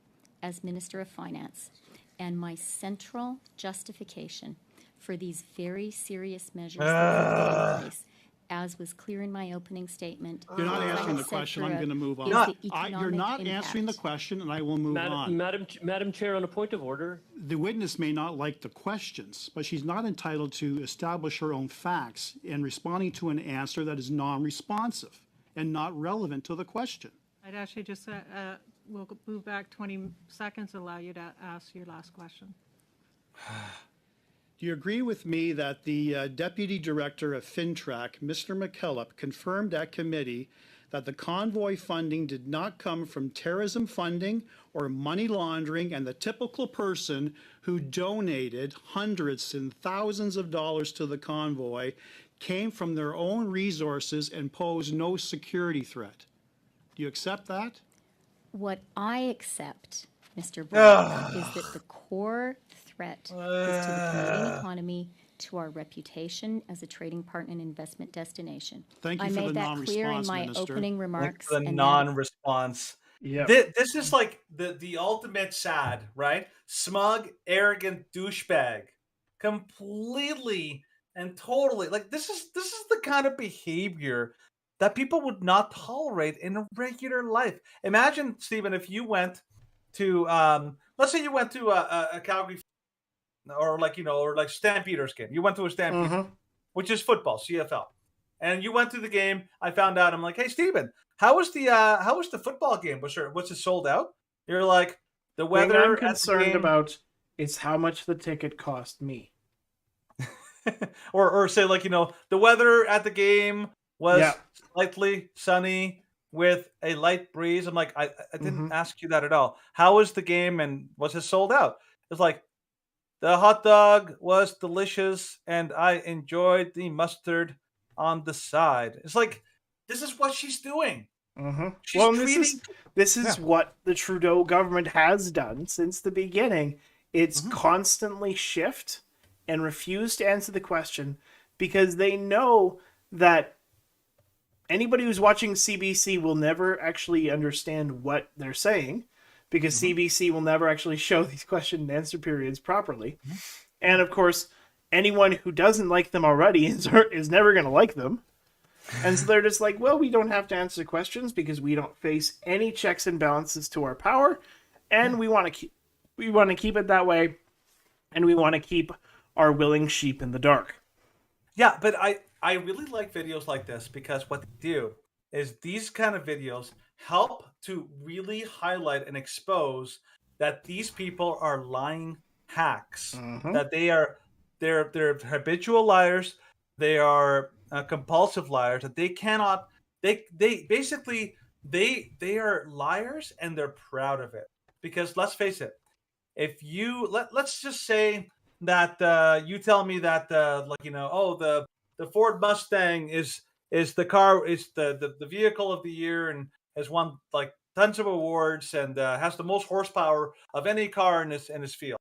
as Minister of Finance and my central justification for these very serious measures that we put in place, as was clear in my opening statement. You're not as I answering have the said question. I'm throughout, going to move on. is the You're economic not answering the impact. question, and I will move on. Madam Chair, on a point of order. The witness may not like the questions, but she's not entitled to establish her own facts in responding to an answer that is non-responsive and not relevant to the question. I'd actually just, we'll move back 20 seconds, allow you to ask your last question. Do you agree with me that the Deputy Director of FinTrack, Mr. McKillop, confirmed at committee that the convoy funding did not come from terrorism funding or money laundering, and the typical person who donated hundreds and thousands of dollars to the convoy came from their own resources and posed no security threat? Do you accept that? What I accept, Mr. Brown, is that the core threat is to the Canadian economy, to our reputation as a trading partner and investment destination. Thank you I for made the that clear in non-response, my Minister. opening remarks. The and that- non-response. Yeah. This is like the ultimate sad, right? Smug, arrogant douchebag. Completely and totally. Like this is the kind of behavior that people would not tolerate in a regular life. Imagine, Stephen, if you went to let's say you went to a Calgary or like Stampeders game. You went to a Stampede, which is football, CFL. And you went to the game. I found out. I'm like, hey, Stephen, how was the football game? Was it sold out? You're like, the Thing weather. I'm at the concerned game- about is how much the ticket cost me. or say like the weather at the game was Yeah. slightly sunny with a light breeze. I'm like, I didn't Mhm. ask you that at all. How was the game and was it sold out? It's like the hot dog was delicious and I enjoyed the mustard on the side. It's like this is what she's doing. She's Well, and treating. this is what the Trudeau government has done since the beginning. It's constantly shift and refuse to answer the question because they know that anybody who's watching CBC will never actually understand what they're saying because CBC will never actually show these question and answer periods properly. And of course, anyone who doesn't like them already is never going to like them. And so they're just like, well, we don't have to answer questions because we don't face any checks and balances to our power, and we want to keep it that way, and we want to keep our willing sheep in the dark. Yeah, but I really like videos like this because what they do is these kind of videos help to really highlight and expose that these people are lying hacks, that they're habitual liars, they are compulsive liars, that they cannot they basically they are liars and they're proud of it. Because let's face it, if you let's just say that you tell me that the Ford Mustang is is the car, is the vehicle of the year, and has won like tons of awards, and has the most horsepower of any car in this field.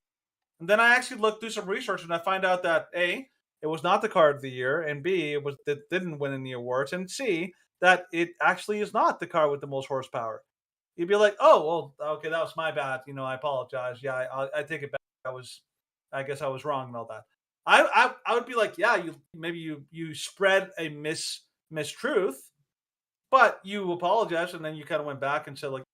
And then I actually do some research, and I find out that A, it was not the car of the year, and B, it didn't win any awards, and C, that it actually is not the car with the most horsepower. You'd be like, oh, well, okay, that was my bad. I apologize. Yeah, I take it back. I guess I was wrong and all that. I would be like, yeah, you spread a mistruth, but you apologize, and then you kind of went back and said like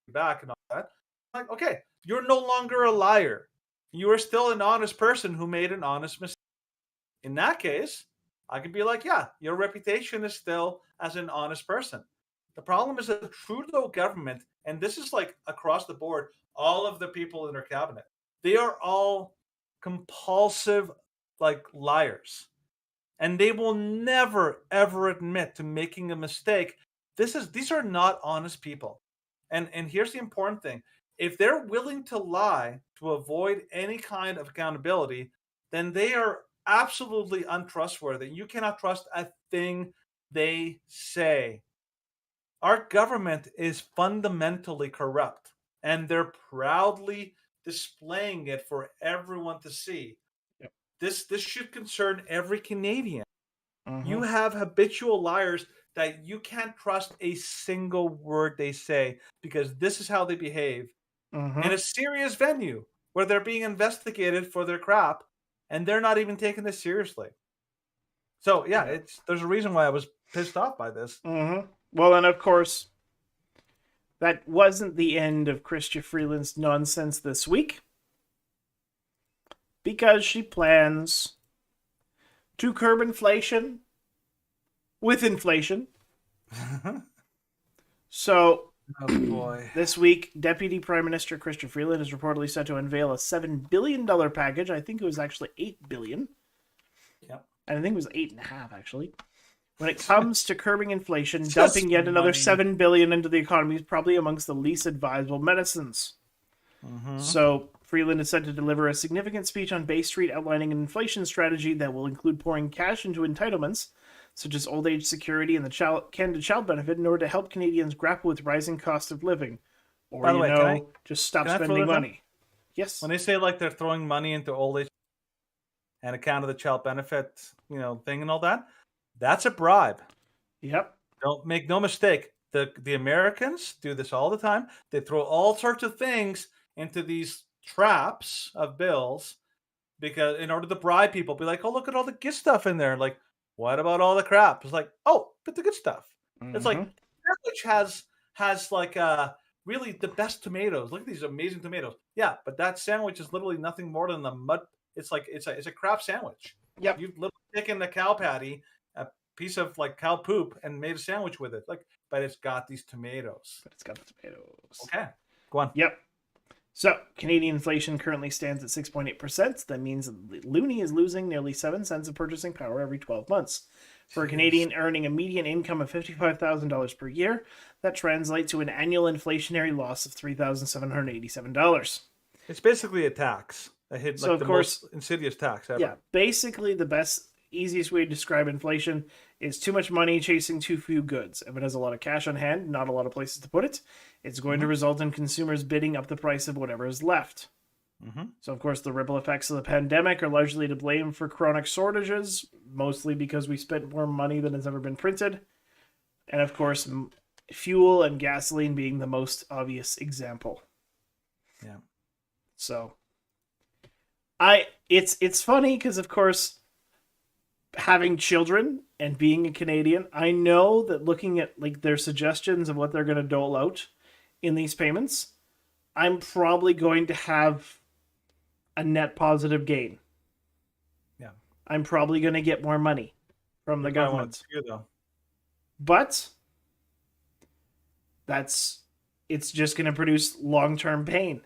back and all that. Like, okay, you're no longer a liar. You are still an honest person who made an honest mistake. In that case, I could be like, yeah, your reputation is still as an honest person. The problem is that the Trudeau government, and this is like across the board, all of the people in their cabinet, they are all compulsive like liars. And they will never, ever admit to making a mistake. These are not honest people. And here's the important thing. If they're willing to lie to avoid any kind of accountability, then they are absolutely untrustworthy. You cannot trust a thing they say. Our government is fundamentally corrupt, and they're proudly displaying it for everyone to see. Yep. This should concern every Canadian. Mhm. You have habitual liars that you can't trust a single word they say, because this is how they behave Mhm. in a serious venue where they're being investigated for their crap, and they're not even taking this seriously. So yeah, there's a reason why I was pissed off by this. Mm-hmm. Well, and of course, that wasn't the end of Chrystia Freeland's nonsense this week, because she plans to curb inflation with inflation. So, oh boy. This week, Deputy Prime Minister Chrystia Freeland is reportedly set to unveil a $7 billion package. I think it was actually $8 billion. Yep. And I think it was 8.5 actually. When it comes to curbing inflation, Just dumping yet another money. $7 billion into the economy is probably amongst the least advisable medicines. Mhm. So, Freeland is set to deliver a significant speech on Bay Street outlining an inflation strategy that will include pouring cash into entitlements, such as old age security and the Canada Child Benefit, in order to help Canadians grapple with rising cost of living. Or, By the way, just stop can I throw spending this out? money. Yes. When they say like they're throwing money into old age and account of the child benefit, thing and all that, that's a bribe. Yep. Don't make no mistake. The Americans do this all the time. They throw all sorts of things into these traps of bills because in order to bribe people, be like, oh, look at all the good stuff in there. Like, what about all the crap? It's like, oh, but the good stuff. It's like sandwich has like really the best tomatoes. Look at these amazing tomatoes. Yeah, but that sandwich is literally nothing more than a mud. It's like it's a crap sandwich. Yep. You've literally taken a cow patty, a piece of like cow poop, and made a sandwich with it. Like, but it's got these tomatoes. But it's got the tomatoes. Okay, go on. Yep. So, Canadian inflation currently stands at 6.8%. That means that Loonie is losing nearly 7 cents of purchasing power every 12 months. For a Canadian earning a median income of $55,000 per year, that translates to an annual inflationary loss of $3,787. It's basically a tax. So, of course, most insidious tax ever. Yeah, basically the easiest way to describe inflation is too much money chasing too few goods. If it has a lot of cash on hand, not a lot of places to put it, it's going to result in consumers bidding up the price of whatever is left. So, of course, the ripple effects of the pandemic are largely to blame for chronic shortages, mostly because we spent more money than has ever been printed. And, of course, fuel and gasoline being the most obvious example. Yeah. So, it's funny because, of course, having children and being a Canadian, I know that looking at like their suggestions of what they're going to dole out in these payments, I'm probably going to have a net positive gain. Yeah. I'm probably going to get more money from the government. But it's just going to produce long-term pain.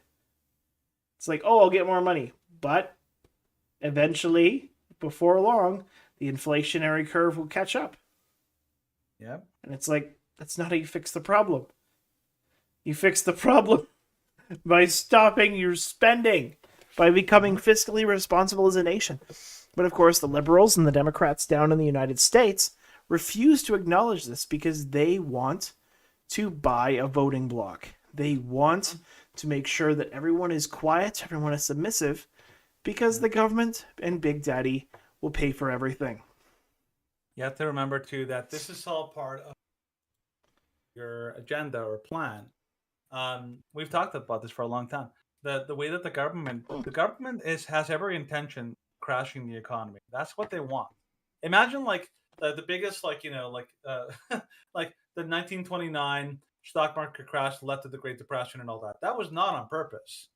It's like, oh, I'll get more money. But eventually, before long, the inflationary curve will catch up. Yeah. And it's like, that's not how you fix the problem. You fix the problem by stopping your spending, by becoming fiscally responsible as a nation. But of course, the liberals and the Democrats down in the United States refuse to acknowledge this because they want to buy a voting bloc. They want to make sure that everyone is quiet, everyone is submissive, because the government and Big Daddy will pay for everything. You have to remember, too, that this is all part of your agenda or plan. We've talked about this for a long time. The way that the government has every intention of crashing the economy. That's what they want. Imagine like the biggest, like, like the 1929 stock market crash led to the Great Depression and all that. That was not on purpose.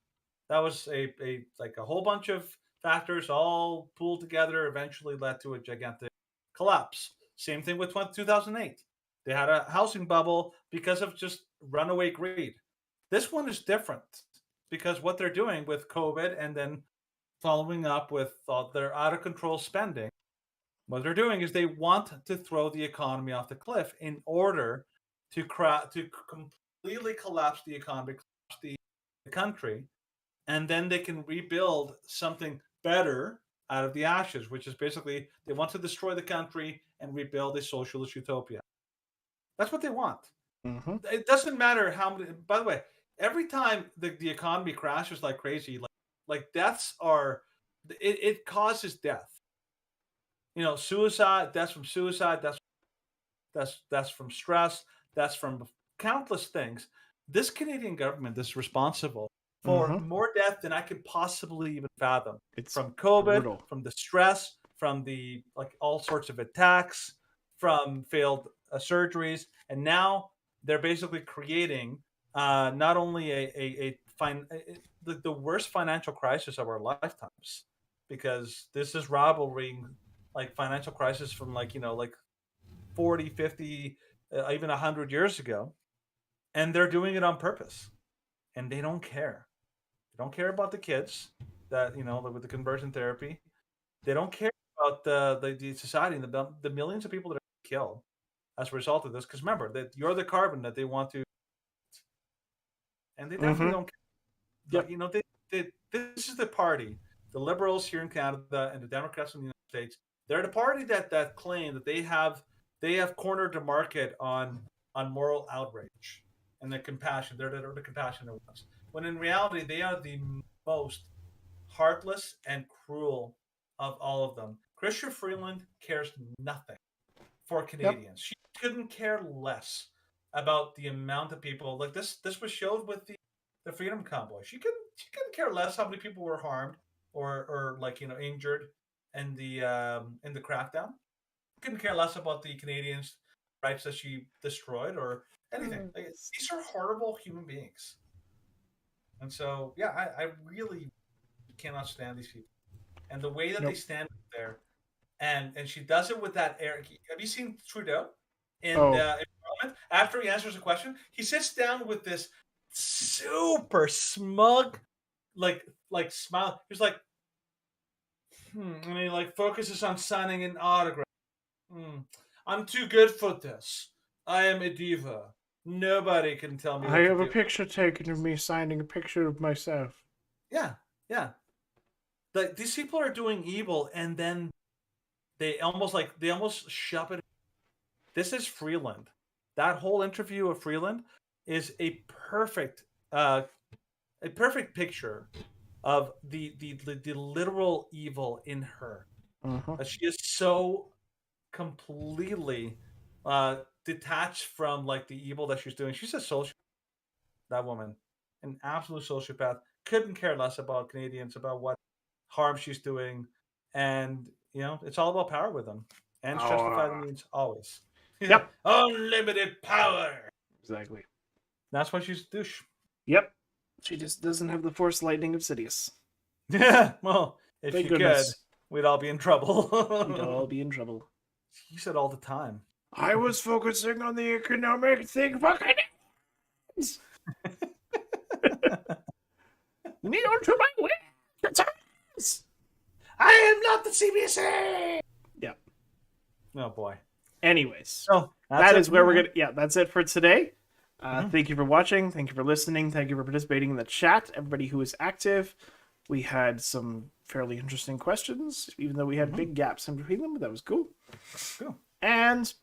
That was a whole bunch of factors all pooled together eventually led to a gigantic collapse. Same thing with 2008. They had a housing bubble because of just runaway greed. This one is different because what they're doing with COVID and then following up with all their out of control spending, what they're doing is they want to throw the economy off the cliff in order to completely collapse the economy, collapse the country, and then they can rebuild something better out of the ashes, which is basically they want to destroy the country and rebuild a socialist utopia. That's what they want. Mm-hmm. It doesn't matter how many. By the way, every time the economy crashes like crazy, like deaths are, it causes death. Suicide, deaths from suicide, that's from stress, that's from countless things. This Canadian government is responsible for more death than I could possibly even fathom. It's from COVID, brutal. From the stress, from the all sorts of attacks, from failed surgeries, and now they're basically creating not only the worst financial crisis of our lifetimes, because this is rivaling financial crisis from 40, 50, even 100 years ago, and they're doing it on purpose, and they don't care. They don't care about the kids that with the conversion therapy. They don't care about the society and the millions of people that are killed as a result of this. Because remember that you're the carbon that they want to, and they definitely don't care. Yep. This is the party, the Liberals here in Canada and the Democrats in the United States. They're the party that claim that they have cornered the market on moral outrage and the compassion. They're the compassionate ones. When in reality, they are the most heartless and cruel of all of them. Chrystia Freeland cares nothing for Canadians. Yep. She couldn't care less about the amount of people. Like this was showed with the Freedom Convoy. She couldn't care less how many people were harmed or injured in the crackdown. Couldn't care less about the Canadians' rights that she destroyed or anything. These are horrible human beings. And so, yeah, I really cannot stand these people. And the way that they stand there, and she does it with that air. Have you seen Trudeau in Parliament? After he answers a question, he sits down with this super smug, like smile. He's like, and he focuses on signing an autograph. I'm too good for this. I am a diva. Nobody can tell me. I have a picture taken of me signing a picture of myself. Yeah. These people are doing evil, and then they almost shove it. This is Freeland. That whole interview of Freeland is a perfect picture of the literal evil in her. She is so completely detached from the evil that she's doing. She's a sociopath. That woman, an absolute sociopath, couldn't care less about Canadians, about what harm she's doing, and it's all about power with them. And justify the means always. Yep. Unlimited power. Exactly. That's why she's a douche. Yep. She just doesn't have the force lightning of Sidious. Yeah. Well, if Thank she goodness. could, we'd all be in trouble. We'd all be in trouble. He said all the time. I was focusing on the economic thing. Fucking kneel to my will. I am not the CBC. Yeah. Oh boy. Anyways, so that is where we're gonna. Yeah, that's it for today. Thank you for watching. Thank you for listening. Thank you for participating in the chat. Everybody who is active. We had some fairly interesting questions, even though we had big gaps in between them. But that was cool. Cool. And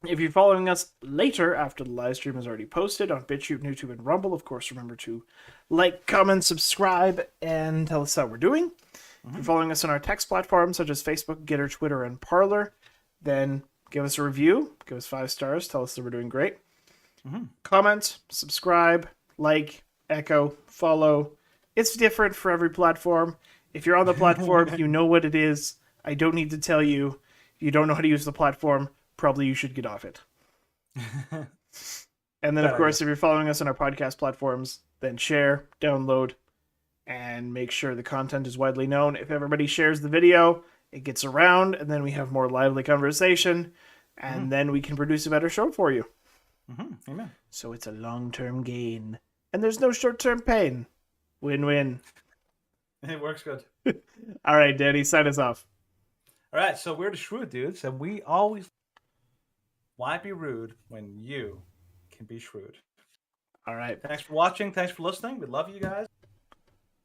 if you're following us later after the live stream is already posted on BitChute, YouTube, and Rumble, of course, remember to like, comment, subscribe, and tell us how we're doing. If you're following us on our text platforms such as Facebook, Gitter, Twitter, and Parler, then give us a review, give us 5 stars, tell us that we're doing great. Comment, subscribe, like, echo, follow. It's different for every platform. If you're on the platform, you know what it is. I don't need to tell you. If you don't know how to use the platform, probably you should get off it. And then, of course, if you're following us on our podcast platforms, then share, download, and make sure the content is widely known. If everybody shares the video, it gets around, and then we have more lively conversation, and then we can produce a better show for you. Amen. So it's a long-term gain, and there's no short-term pain. Win-win. It works good. All right, Danny, sign us off. All right, so we're the Shrewd dudes, and we always why be rude when you can be shrewd. All right. Thanks for watching. Thanks for listening. We love you guys.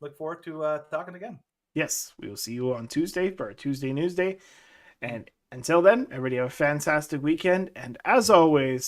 Look forward to talking again. Yes, we will see you on Tuesday for our Tuesday News Day. And until then, everybody have a fantastic weekend. And as always,